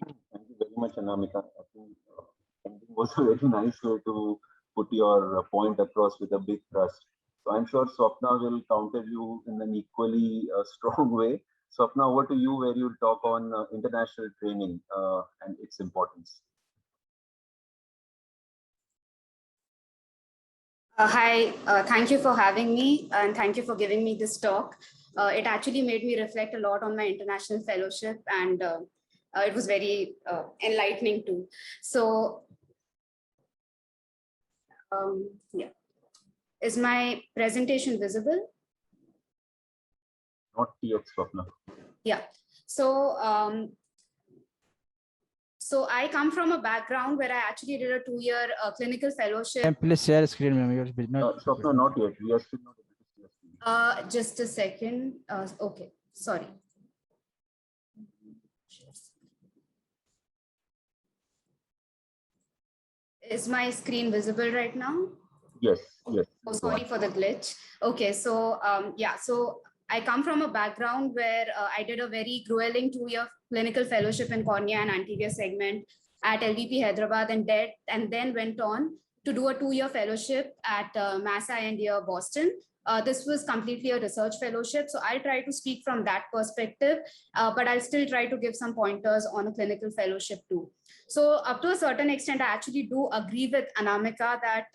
Thank you very much, Anamika. I think it was a very nice way to put your point across with a big thrust. So I'm sure Swapna will counter you in an equally strong way. Swapna, over to you, where you'll talk on international training and its importance. Hi, thank you for having me, and thank you for giving me this talk. It actually made me reflect a lot on my international fellowship, and it was very enlightening too. So, yeah. Is my presentation visible? Not yet, Swapna. Yeah. So, so I come from a background where I actually did a 2-year clinical fellowship. Please share screen, ma'am. Swapna, not yet. We are still not able to see your screen. Just a second. Okay, sorry. Is my screen visible right now? Yes, yes. Oh, sorry for the glitch. Okay, so yeah, so I come from a background where I did a very grueling 2-year clinical fellowship in cornea and anterior segment at LVP Hyderabad, and then went on to do a 2-year fellowship at Mass Eye and Ear Boston. This was completely a research fellowship, so I'll try to speak from that perspective, but I'll still try to give some pointers on a clinical fellowship too. So up to a certain extent, I actually do agree with Anamika that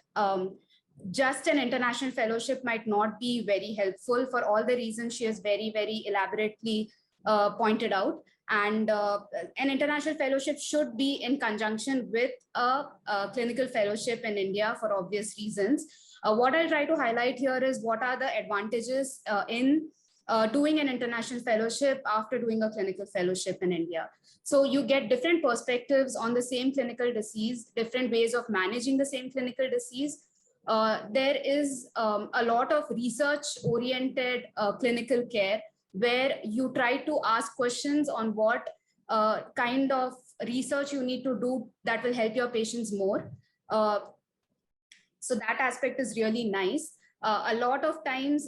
just an international fellowship might not be very helpful for all the reasons she has very, very elaborately pointed out. And an international fellowship should be in conjunction with a clinical fellowship in India for obvious reasons. What I'll try to highlight here is what are the advantages in doing an international fellowship after doing a clinical fellowship in India. So you get different perspectives on the same clinical disease, different ways of managing the same clinical disease. There is a lot of research-oriented clinical care where you try to ask questions on what kind of research you need to do that will help your patients more. So that aspect is really nice. A lot of times,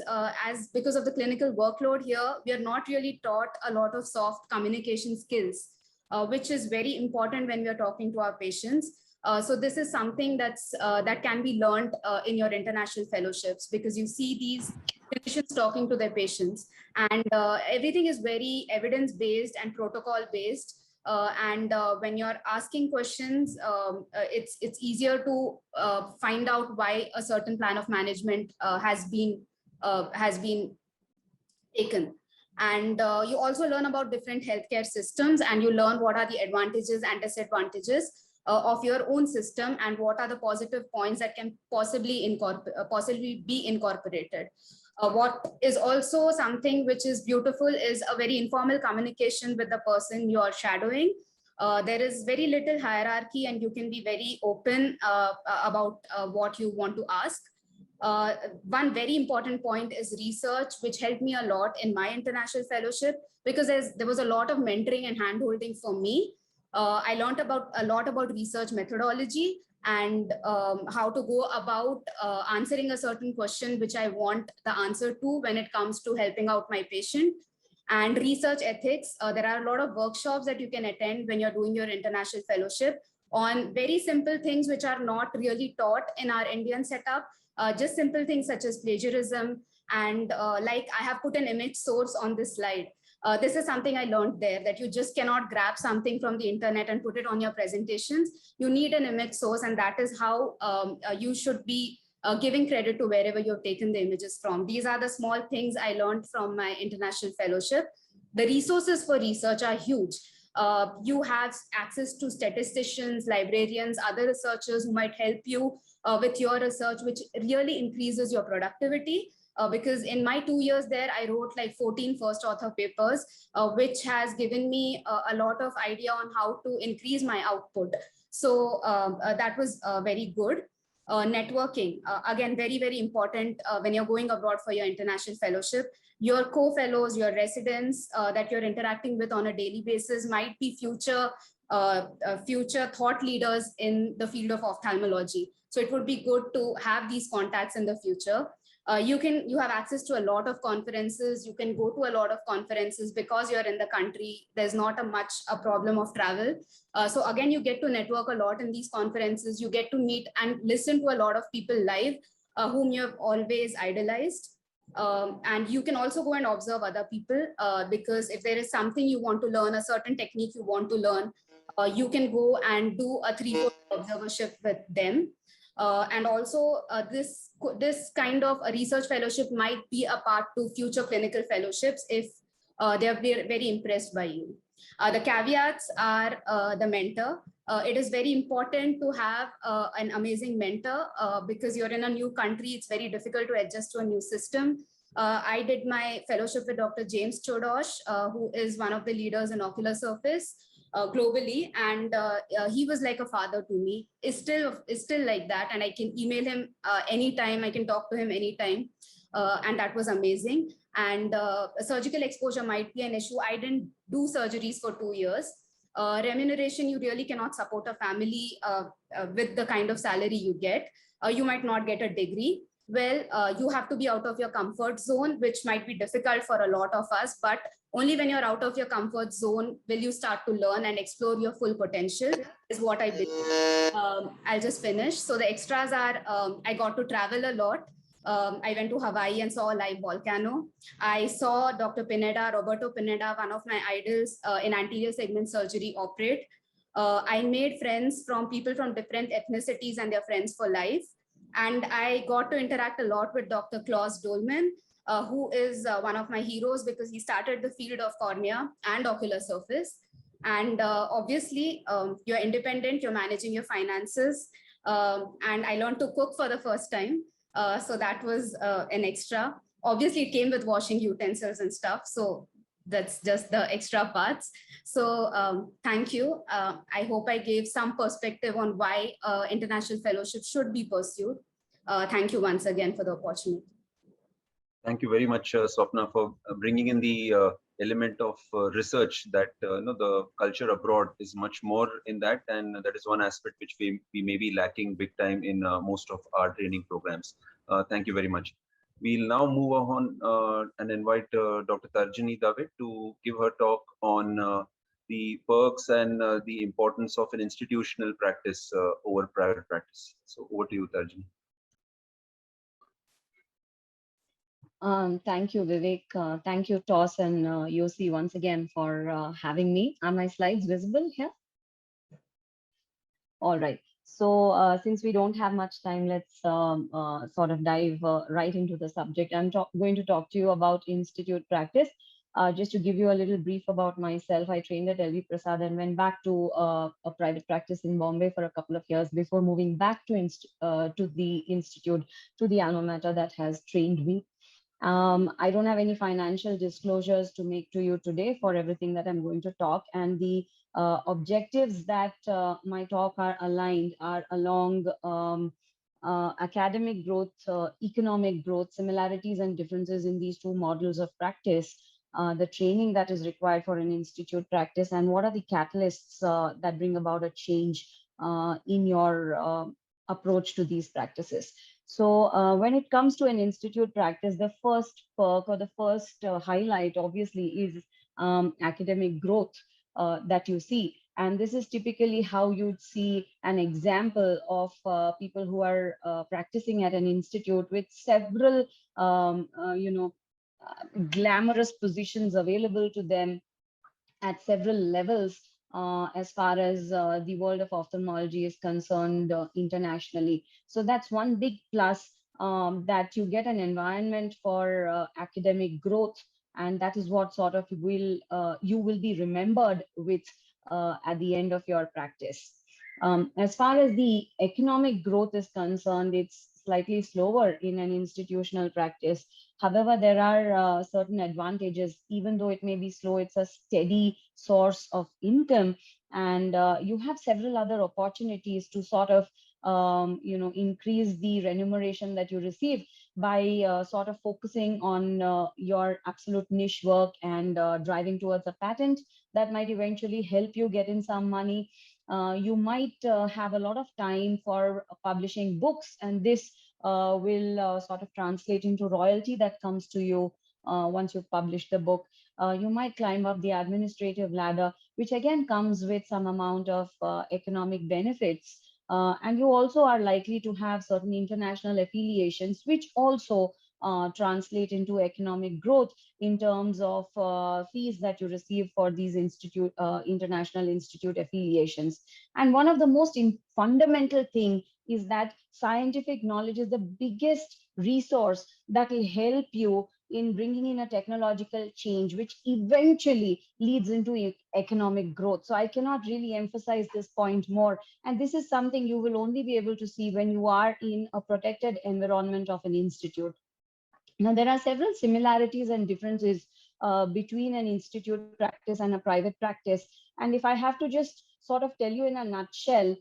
because of the clinical workload here, we are not really taught a lot of soft communication skills, which is very important when we are talking to our patients. So this is something that can be learned in your international fellowships, because you see these clinicians talking to their patients, and everything is very evidence-based and protocol-based. And when you're asking questions, it's easier to find out why a certain plan of management has been taken. And you also learn about different healthcare systems, and you learn what are the advantages and disadvantages of your own system, and what are the positive points that can possibly be incorporated. What is also something which is beautiful is a very informal communication with the person you are shadowing. There is very little hierarchy, and you can be very open about what you want to ask. One very important point is research, which helped me a lot in my international fellowship, because there was a lot of mentoring and handholding for me. I learned about a lot about research methodology and how to go about answering a certain question which I want the answer to when it comes to helping out my patient. And research ethics, there are a lot of workshops that you can attend when you're doing your international fellowship on very simple things which are not really taught in our Indian setup, just simple things such as plagiarism. And like I have put an image source on this slide. This is something I learned there, that you just cannot grab something from the internet and put it on your presentations. You need an image source, and that is how you should be giving credit to wherever you've taken the images from. These are the small things I learned from my international fellowship. The resources for research are huge. You have access to statisticians, librarians, other researchers who might help you with your research, which really increases your productivity. Because in my 2 years there, I wrote like 14 first author papers, which has given me a lot of idea on how to increase my output. So that was very good. Networking, again, very, very important when you're going abroad for your international fellowship. Your co-fellows, your residents that you're interacting with on a daily basis might be future thought leaders in the field of ophthalmology. So it would be good to have these contacts in the future. You have access to a lot of conferences. You can go to a lot of conferences because you're in the country. There's not a problem of travel. So again, you get to network a lot in these conferences. You get to meet and listen to a lot of people live whom you have always idolized. And you can also go and observe other people because if there is something you want to learn, a certain technique you want to learn, you can go and do a 3-4 observership with them. And also this kind of a research fellowship might be a part to future clinical fellowships if they're very impressed by you. The caveats are the mentor. It is very important to have an amazing mentor because you're in a new country. It's very difficult to adjust to a new system. I did my fellowship with Dr. James Chodosh, who is one of the leaders in ocular surface globally, and he was like a father to me. Is still like that, and I can email him anytime. I can talk to him anytime, and that was amazing. And surgical exposure might be an issue. I didn't do surgeries for 2 years. Remuneration, you really cannot support a family with the kind of salary you get. You might not get a degree. Well, you have to be out of your comfort zone, which might be difficult for a lot of us, but only when you're out of your comfort zone will you start to learn and explore your full potential, is what I believe. I'll just finish. So the extras are, I got to travel a lot. I went to Hawaii and saw a live volcano. I saw Dr. Pineda, Roberto Pineda, one of my idols in anterior segment surgery, operate. I made friends from people from different ethnicities and they're friends for life. And I got to interact a lot with Dr. Klaus Dolman, who is one of my heroes because he started the field of cornea and ocular surface. And obviously, you're independent, you're managing your finances. And I learned to cook for the first time. So that was an extra. Obviously, it came with washing utensils and stuff. So that's just the extra parts. So thank you. I hope I gave some perspective on why international fellowship should be pursued. Thank you once again for the opportunity. Thank you very much, Swapna, for bringing in the element of research that the culture abroad is much more in that, and that is one aspect which we may be lacking big time in most of our training programs. Thank you very much. We'll now move on and invite Dr. Tarjini Dave to give her talk on the perks and the importance of an institutional practice over private practice. So over to you, Tarjini. Thank you, Vivek. Thank you, Toss and Yossi once again for having me. Are my slides visible here? All right. So since we don't have much time, let's sort of dive right into the subject. I'm going to talk to you about institute practice. Just to give you a little brief about myself, I trained at LV Prasad and went back to a private practice in Bombay for a couple of years before moving back to the institute, to the alma mater that has trained me. I don't have any financial disclosures to make to you today for everything that I'm going to talk, and the objectives that my talk are aligned are along academic growth, economic growth, similarities and differences in these two models of practice, the training that is required for an institute practice, and what are the catalysts that bring about a change in your approach to these practices. So when it comes to an institute practice, the first perk or the first highlight obviously is academic growth that you see. And this is typically how you'd see an example of people who are practicing at an institute with several, glamorous positions available to them at several levels as far as the world of ophthalmology is concerned internationally. So that's one big plus, that you get an environment for academic growth, and that is what sort of you will be remembered with at the end of your practice. As far as the economic growth is concerned, it's slightly slower in an institutional practice. However, there are certain advantages. Even though it may be slow, it's a steady source of income, and you have several other opportunities to sort of increase the remuneration that you receive by sort of focusing on your absolute niche work and driving towards a patent that might eventually help you get in some money. You might have a lot of time for publishing books, and this will sort of translate into royalty that comes to you once you've published the book. You might climb up the administrative ladder, which again comes with some amount of economic benefits. And you also are likely to have certain international affiliations, which also translate into economic growth in terms of fees that you receive for these international institute affiliations. And one of the most fundamental thing is that scientific knowledge is the biggest resource that will help you in bringing in a technological change, which eventually leads into economic growth. So I cannot really emphasize this point more. And this is something you will only be able to see when you are in a protected environment of an institute. Now, there are several similarities and differences between an institute practice and a private practice. And if I have to just sort of tell you in a nutshell,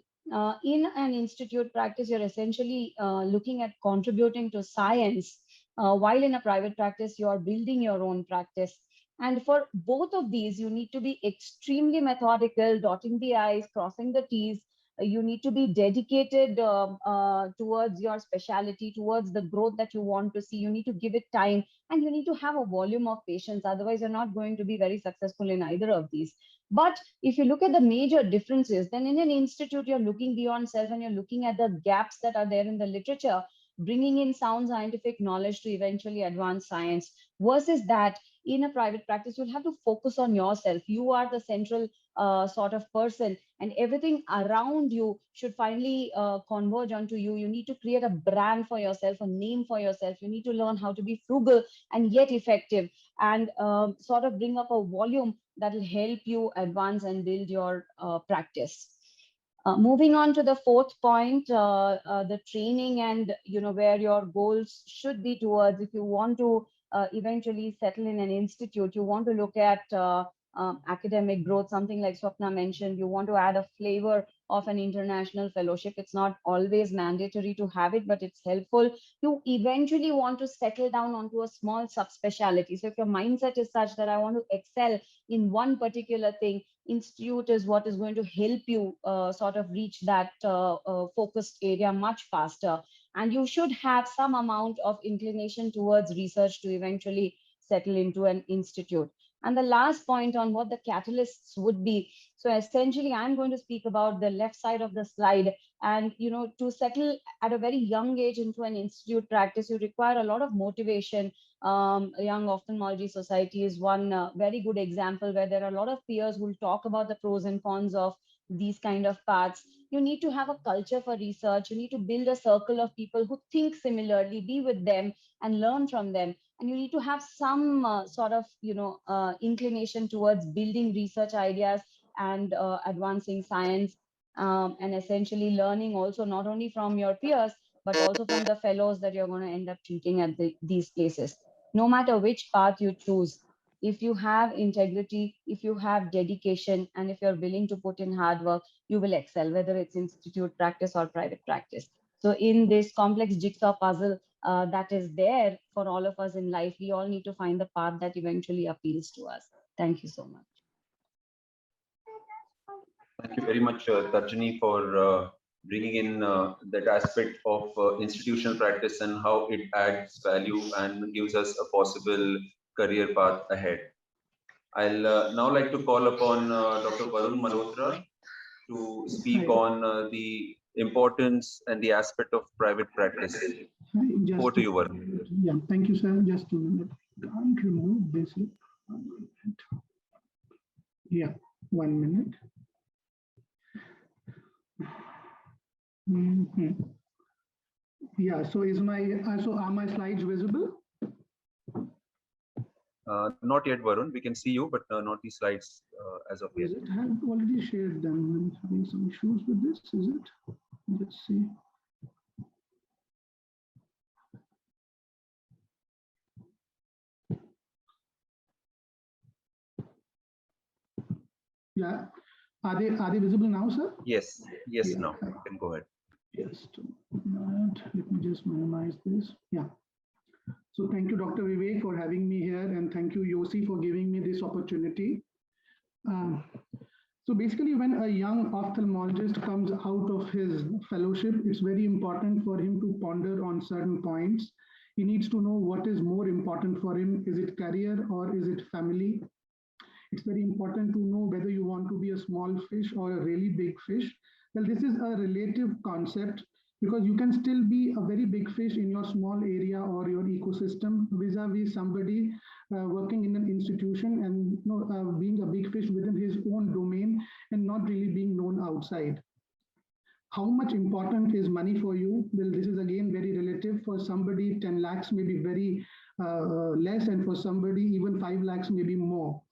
in an institute practice, you're essentially looking at contributing to science, while in a private practice, you're building your own practice. And for both of these, you need to be extremely methodical, dotting the I's, crossing the T's. You need to be dedicated towards your specialty, towards the growth that you want to see. You need to give it time, and you need to have a volume of patients. Otherwise, you're not going to be very successful in either of these. But if you look at the major differences, then in an institute, you're looking beyond self and you're looking at the gaps that are there in the literature, bringing in sound scientific knowledge to eventually advance science, versus that in a private practice, you'll have to focus on yourself. You are the central sort of person, and everything around you should finally converge onto you. You need to create a brand for yourself, a name for yourself. You need to learn how to be frugal and yet effective, and sort of bring up a volume that will help you advance and build your practice. Moving on to the fourth point, the training and where your goals should be towards. If you want to eventually settle in an institute, you want to look at academic growth, something like Swapna mentioned. You want to add a flavor of an international fellowship. It's not always mandatory to have it, but it's helpful. You eventually want to settle down onto a small subspecialty. So if your mindset is such that I want to excel in one particular thing, institute is what is going to help you sort of reach that focused area much faster. And you should have some amount of inclination towards research to eventually settle into an institute. And the last point on what the catalysts would be. So essentially, I'm going to speak about the left side of the slide. And, to settle at a very young age into an institute practice, you require a lot of motivation. Young Ophthalmology Society is one very good example, where there are a lot of peers who will talk about the pros and cons of these kind of paths. You need to have a culture for research. You need to build a circle of people who think similarly, be with them and learn from them. And you need to have some sort of, inclination towards building research ideas and advancing science, and essentially learning also not only from your peers, but also from the fellows that you're going to end up treating at these places. No matter which path you choose, if you have integrity, if you have dedication, and if you're willing to put in hard work, you will excel, whether it's institute practice or private practice. So in this complex jigsaw puzzle that is there for all of us in life. We all need to find the path that eventually appeals to us. Thank you so much. Thank you very much, Tarjini, for bringing in that aspect of institutional practice and how it adds value and gives us a possible career path ahead. I'll now like to call upon Dr. Varun Malhotra to speak on the importance and the aspect of private practice. Over to you, Varun. Yeah, thank you, sir. Just a minute. Can't remove this. 1 minute. Yeah, 1 minute. Yeah, so are my slides visible? Not yet, Varun. We can see you, but not the slides as of yet. I have already shared them. I'm having some issues with this, is it? Let's see. Yeah, are they visible now, sir? Yes, yes, yeah. Now you can go ahead. Just a minute. Let me just minimize this. Yeah. So thank you, Dr. Vivek, for having me here, and thank you, Yossi, for giving me this opportunity. So basically, when a young ophthalmologist comes out of his fellowship, it's very important for him to ponder on certain points. He needs to know what is more important for him. Is it career or is it family? It's very important to know whether you want to be a small fish or a really big fish. Well, this is a relative concept because you can still be a very big fish in your small area or your ecosystem vis-a-vis somebody working in an institution and being a big fish within his own domain and not really being known outside. How much important is money for you? Well, this is again very relative. For somebody, 10 lakhs may be very less, and for somebody, even 5 lakhs may be more.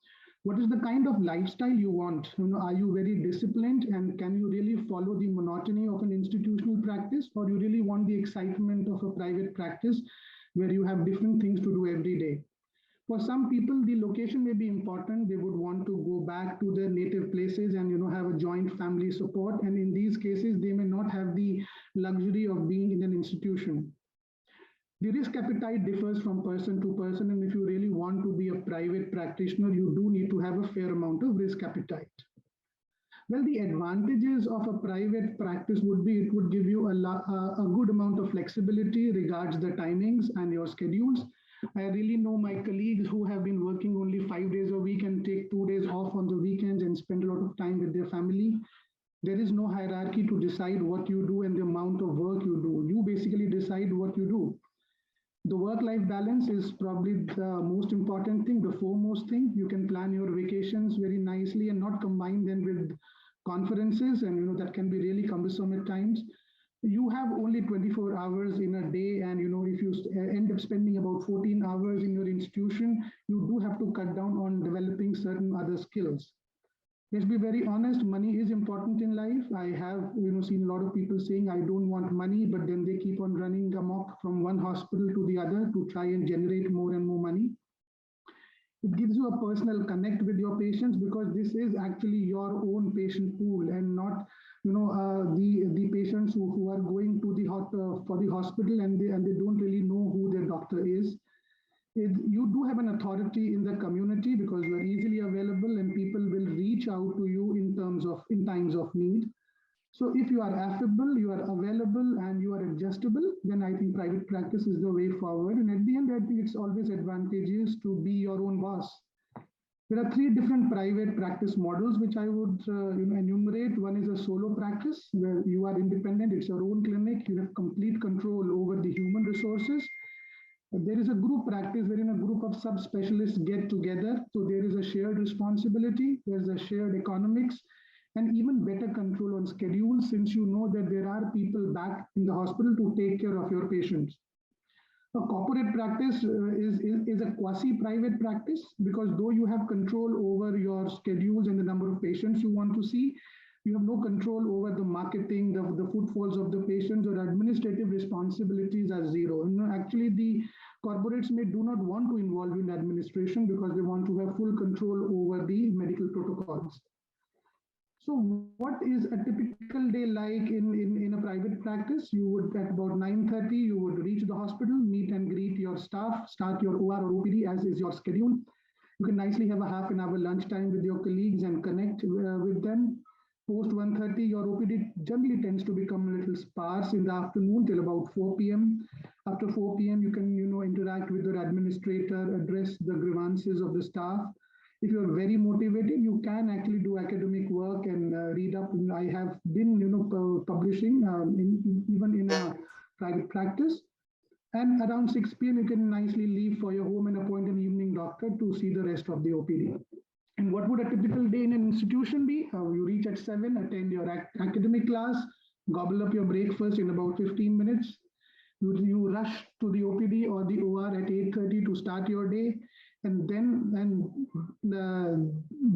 What is the kind of lifestyle you want? Are you very disciplined, and can you really follow the monotony of an institutional practice, or you really want the excitement of a private practice where you have different things to do every day? For some people, the location may be important. They would want to go back to their native places and have a joint family support. And in these cases, they may not have the luxury of being in an institution. The risk appetite differs from person to person, and if you really want to be a private practitioner, you do need to have a fair amount of risk appetite. Well, the advantages of a private practice would be it would give you a good amount of flexibility regards the timings and your schedules. I really know my colleagues who have been working only 5 days a week and take 2 days off on the weekends and spend a lot of time with their family. There is no hierarchy to decide what you do and the amount of work you do. You basically decide what you do. The work-life balance is probably the most important thing, the foremost thing. You can plan your vacations very nicely and not combine them with conferences, and that can be really cumbersome at times. You have only 24 hours in a day, and if you end up spending about 14 hours in your institution, you do have to cut down on developing certain other skills. Let's be very honest, money is important in life. I have seen a lot of people saying, I don't want money, but then they keep on running amok from one hospital to the other to try and generate more and more money. It gives you a personal connect with your patients because this is actually your own patient pool and not the patients who are going to for the hospital and they don't really know who their doctor is. You do have an authority in the community because you are easily available and people will reach out to you in times of need. So if you are affable, you are available, and you are adjustable, then I think private practice is the way forward. And at the end, I think it's always advantageous to be your own boss. There are 3 different private practice models which I would enumerate. One is a solo practice where you are independent, it's your own clinic, you have complete control over the human resources. There is a group practice wherein a group of subspecialists get together. So there is a shared responsibility, there's a shared economics, and even better control on schedules since you know that there are people back in the hospital to take care of your patients. A corporate practice is a quasi-private practice because though you have control over your schedules and the number of patients you want to see, you have no control over the marketing, the footfalls of the patients, or administrative responsibilities are zero. Actually, the corporates do not want to involve in administration because they want to have full control over the medical protocols. So what is a typical day like in a private private practice, you would at about 9:30, you would reach the hospital, meet and greet your staff, start your OR or OPD as is your schedule. You can nicely have a half an hour lunchtime with your colleagues and connect with them. Post 1:30, your OPD generally tends to become a little sparse in the afternoon till about 4 p.m. After 4 p.m., you can interact with your administrator, address the grievances of the staff. If you're very motivated, you can actually do academic work and read up. I have been publishing even in a private practice. And around 6 p.m., you can nicely leave for your home and appoint an evening doctor to see the rest of the OPD. And what would a typical day in an institution be? You reach at 7, attend your academic class, gobble up your breakfast in about 15 minutes. You rush to the OPD or the OR at 8:30 to start your day. And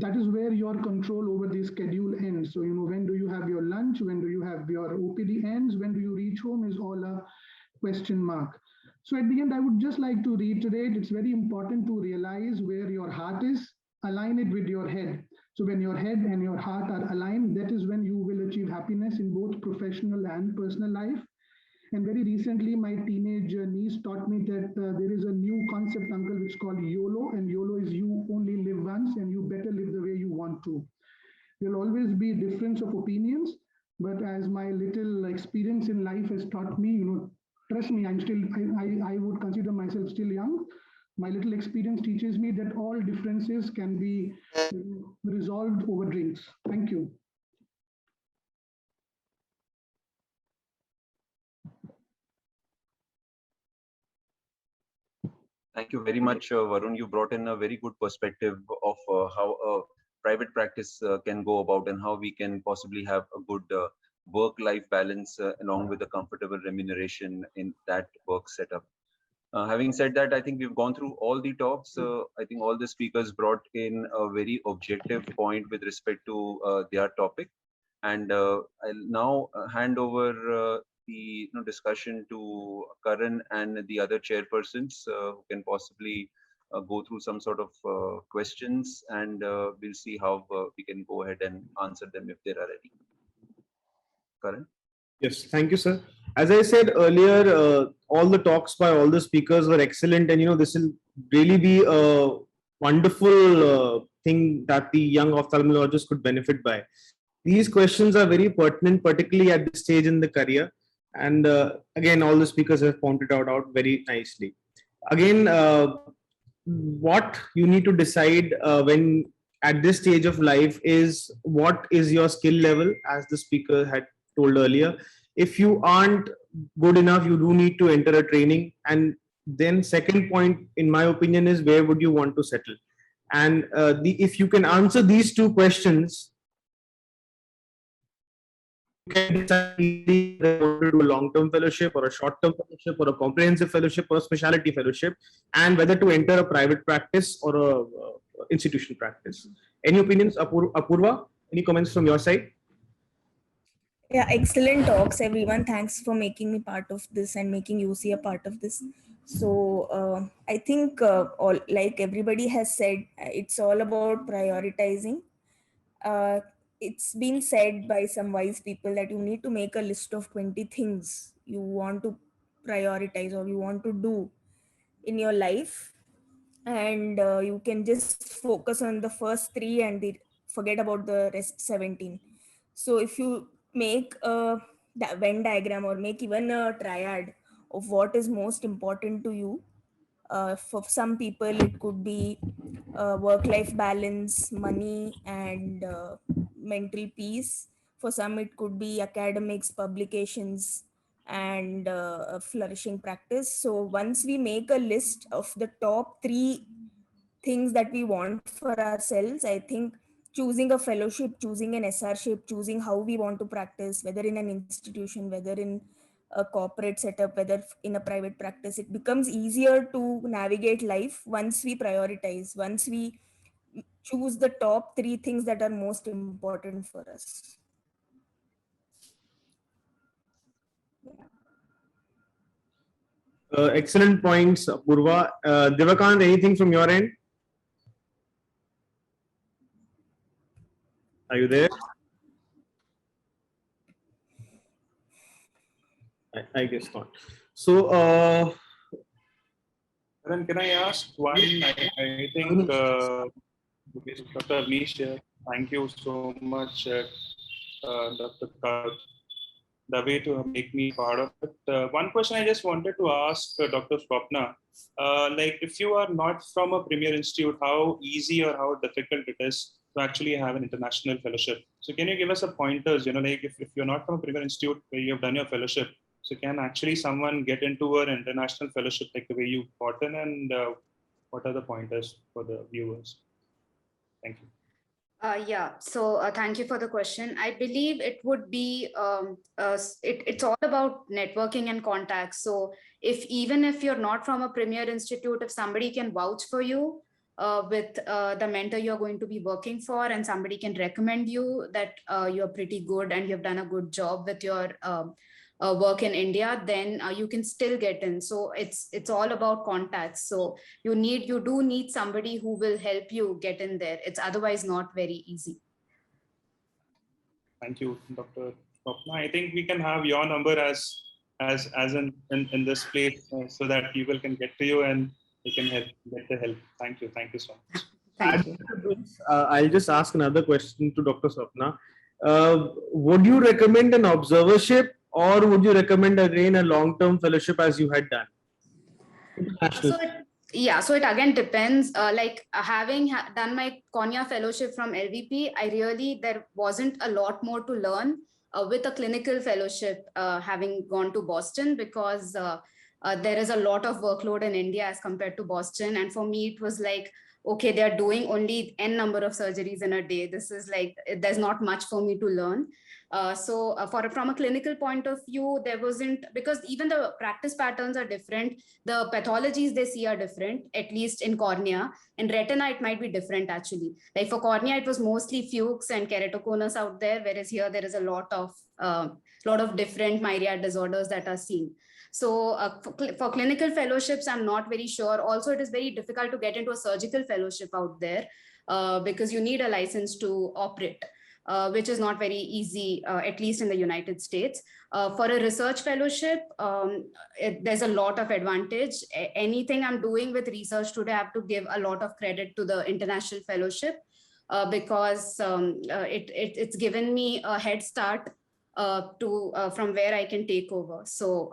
that is where your control over the schedule ends. So, when do you have your lunch? When do you have your OPD ends? When do you reach home is all a question mark. So at the end, I would just like to reiterate, it's very important to realize where your heart is, align it with your head. So when your head and your heart are aligned, that is when you will achieve happiness in both professional and personal life. And very recently, my teenage niece taught me that there is a new concept, uncle, which is called YOLO. And YOLO is you only live once and you better live the way you want to. There'll always be a difference of opinions. But as my little experience in life has taught me, trust me, I would consider myself still young. My little experience teaches me that all differences can be resolved over drinks. Thank you. Thank you very much, Varun. You brought in a very good perspective of how a private practice can go about and how we can possibly have a good work-life balance along with a comfortable remuneration in that work setup. Having said that, I think we've gone through all the talks. I think all the speakers brought in a very objective point with respect to their topic. And I'll now hand over the discussion to Karan and the other chairpersons who can possibly go through some sort of questions, and we'll see how we can go ahead and answer them if there are any. Karan? Yes, thank you, sir. As I said earlier, all the talks by all the speakers were excellent, and this will really be a wonderful thing that the young ophthalmologists could benefit by. These questions are very pertinent, particularly at this stage in the career. And again, all the speakers have pointed out very nicely. Again, what you need to decide when at this stage of life is what is your skill level, as the speaker had told earlier. If you aren't good enough, you do need to enter a training. And then second point, in my opinion, is where would you want to settle? And if you can answer these two questions, you can decide whether you want to do a long-term fellowship or a short-term fellowship or a comprehensive fellowship or a specialty fellowship, and whether to enter a private practice or a institutional practice. Any opinions, Apurva? Any comments from your side? Yeah, excellent talks, everyone. Thanks for making me part of this and making UC a part of this. So I think like everybody has said, it's all about prioritizing. It's been said by some wise people that you need to make a list of 20 things you want to prioritize or you want to do in your life. And you can just focus on the first 3 and forget about the rest 17. So if you make a Venn diagram or make even a triad of what is most important to you, for some people it could be work-life balance, money, and mental peace. For some it could be academics, publications, and a flourishing practice. So once we make a list of the top 3 things that we want for ourselves, I think choosing a fellowship, choosing an SRship, choosing how we want to practice, whether in an institution, whether in a corporate setup, whether in a private practice, it becomes easier to navigate life once we prioritize, once we choose the top 3 things that are most important for us. Excellent points, Apurva. Devakant, anything from your end? Are you there? I guess not. So, Karan, can I ask one? I think Dr. Avnish, thank you so much, Dr. Dave, to make me part of it. One question I just wanted to ask Dr. Swapna, like if you are not from a premier institute, how easy or how difficult it is to actually have an international fellowship? So can you give us a pointers, like if you're not from a premier institute where you have done your fellowship, so can actually someone get into an international fellowship like the way you got in, and what are the pointers for the viewers? Thank you. Yeah, so thank you for the question. I believe it would be, it's all about networking and contacts. So even if you're not from a premier institute, if somebody can vouch for you with the mentor you're going to be working for, and somebody can recommend you that you're pretty good and you've done a good job with your work in India, then you can still get in. So it's all about contacts. So you do need somebody who will help you get in there. It's otherwise not very easy. Thank you, Dr. Swapna. I think we can have your number as in this place so that people can get to you and they can get the help. Thank you so much. Thank you. I'll just ask another question to Dr. Swapna. Would you recommend an observership, or would you recommend again a long-term fellowship as you had done? So it again depends. Like having done my Konya fellowship from LVP, there wasn't a lot more to learn with a clinical fellowship having gone to Boston, because there is a lot of workload in India as compared to Boston. And for me, it was like, okay, they're doing only N number of surgeries in a day. This is like, there's not much for me to learn. From a clinical point of view, there wasn't, because even the practice patterns are different. The pathologies they see are different, at least in cornea. In retina, it might be different actually. Like for cornea, it was mostly Fuchs and keratoconus out there, whereas here there is a lot of different myriad disorders that are seen. So for clinical fellowships, I'm not very sure. Also, it is very difficult to get into a surgical fellowship out there because you need a license to operate. Which is not very easy, at least in the United States. For a research fellowship, there's a lot of advantage. Anything I'm doing with research today, I have to give a lot of credit to the international fellowship because it's given me a head start from where I can take over. So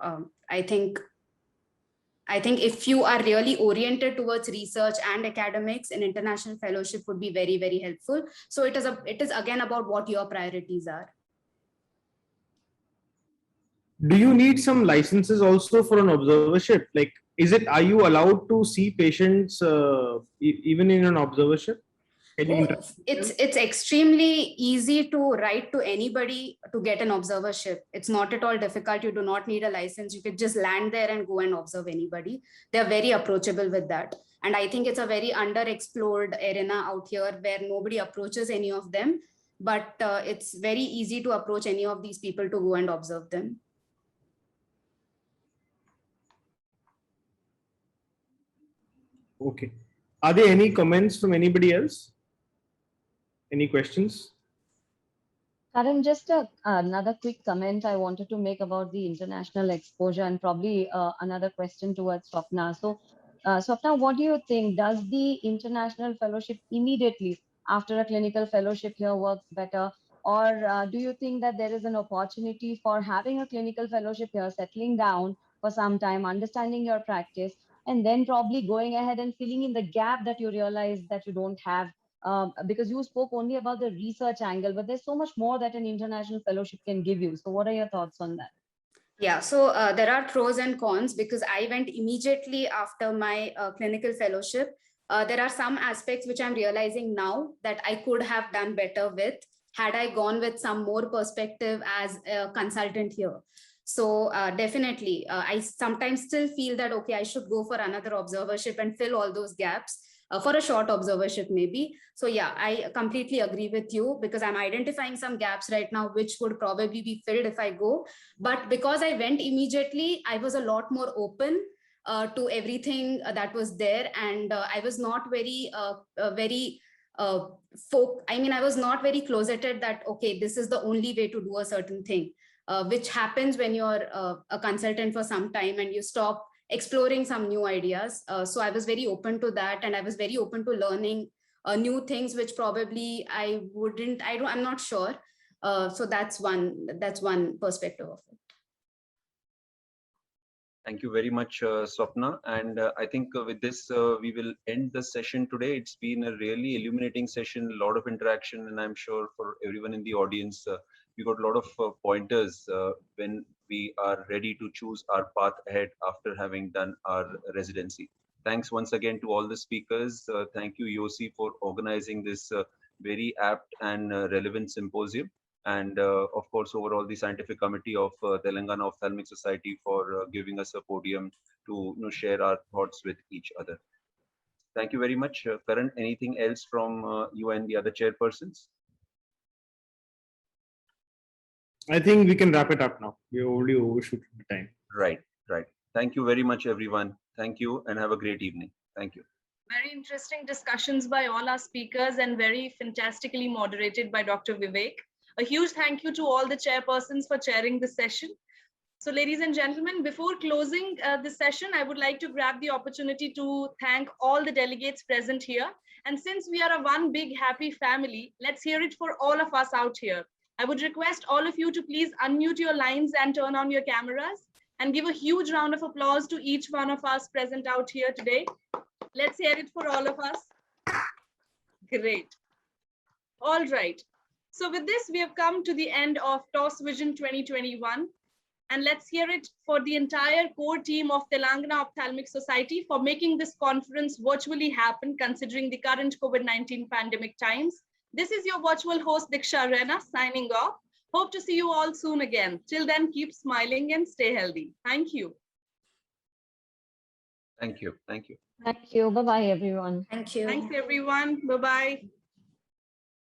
I think if you are really oriented towards research and academics, an international fellowship would be very, very helpful. So it is again about what your priorities are. Do you need some licenses also for an observership? Like, are you allowed to see patients even in an observership? It's extremely easy to write to anybody to get an observership. It's not at all difficult. You do not need a license. You could just land there and go and observe anybody. They're very approachable with that. And I think it's a very underexplored arena out here where nobody approaches any of them. But it's very easy to approach any of these people to go and observe them. Okay. Are there any comments from anybody else? Any questions? Karan, just another quick comment I wanted to make about the international exposure, and probably another question towards Swapna. So, Swapna, what do you think? Does the international fellowship immediately after a clinical fellowship here works better? Or do you think that there is an opportunity for having a clinical fellowship here, settling down for some time, understanding your practice, and then probably going ahead and filling in the gap that you realize that you don't have? Because you spoke only about the research angle, but there's so much more that an international fellowship can give you. So what are your thoughts on that? Yeah, so there are pros and cons because I went immediately after my clinical fellowship. There are some aspects which I'm realizing now that I could have done better with had I gone with some more perspective as a consultant here. So definitely, I sometimes still feel that, okay, I should go for another observership and fill all those gaps. For a short observership maybe. So yeah, I completely agree with you because I'm identifying some gaps right now, which would probably be filled if I go. But because I went immediately, I was a lot more open to everything that was there. And I was not I was not very closeted that, okay, this is the only way to do a certain thing. which happens when you're a consultant for some time and you stop exploring some new ideas. So I was very open to that, and I was very open to learning new things, which probably I'm not sure. So that's one perspective of it. Thank you very much, Swapna. And I think with this, we will end the session today. It's been a really illuminating session, a lot of interaction, and I'm sure for everyone in the audience, we got a lot of pointers when we are ready to choose our path ahead after having done our residency. Thanks once again to all the speakers. Thank you, Yossi, for organizing this very apt and relevant symposium. And of course, overall, the scientific committee of Telangana Ophthalmic Society for giving us a podium to share our thoughts with each other. Thank you very much. Karan, anything else from you and the other chairpersons? I think we can wrap it up now. We already overshot the time. Right. Thank you very much, everyone. Thank you and have a great evening. Thank you. Very interesting discussions by all our speakers and very fantastically moderated by Dr. Vivek. A huge thank you to all the chairpersons for chairing this session. So ladies and gentlemen, before closing this session, I would like to grab the opportunity to thank all the delegates present here. And since we are a one big happy family, let's hear it for all of us out here. I would request all of you to please unmute your lines and turn on your cameras and give a huge round of applause to each one of us present out here today. Let's hear it for all of us. Great. All right. So with this, we have come to the end of TOS Vision 2021. And let's hear it for the entire core team of Telangana Ophthalmic Society for making this conference virtually happen, considering the current COVID-19 pandemic times. This is your virtual host, Diksha Rena, signing off. Hope to see you all soon again. Till then, keep smiling and stay healthy. Thank you. Thank you. Thank you. Bye-bye, everyone. Thank you. Thanks, everyone. Bye-bye.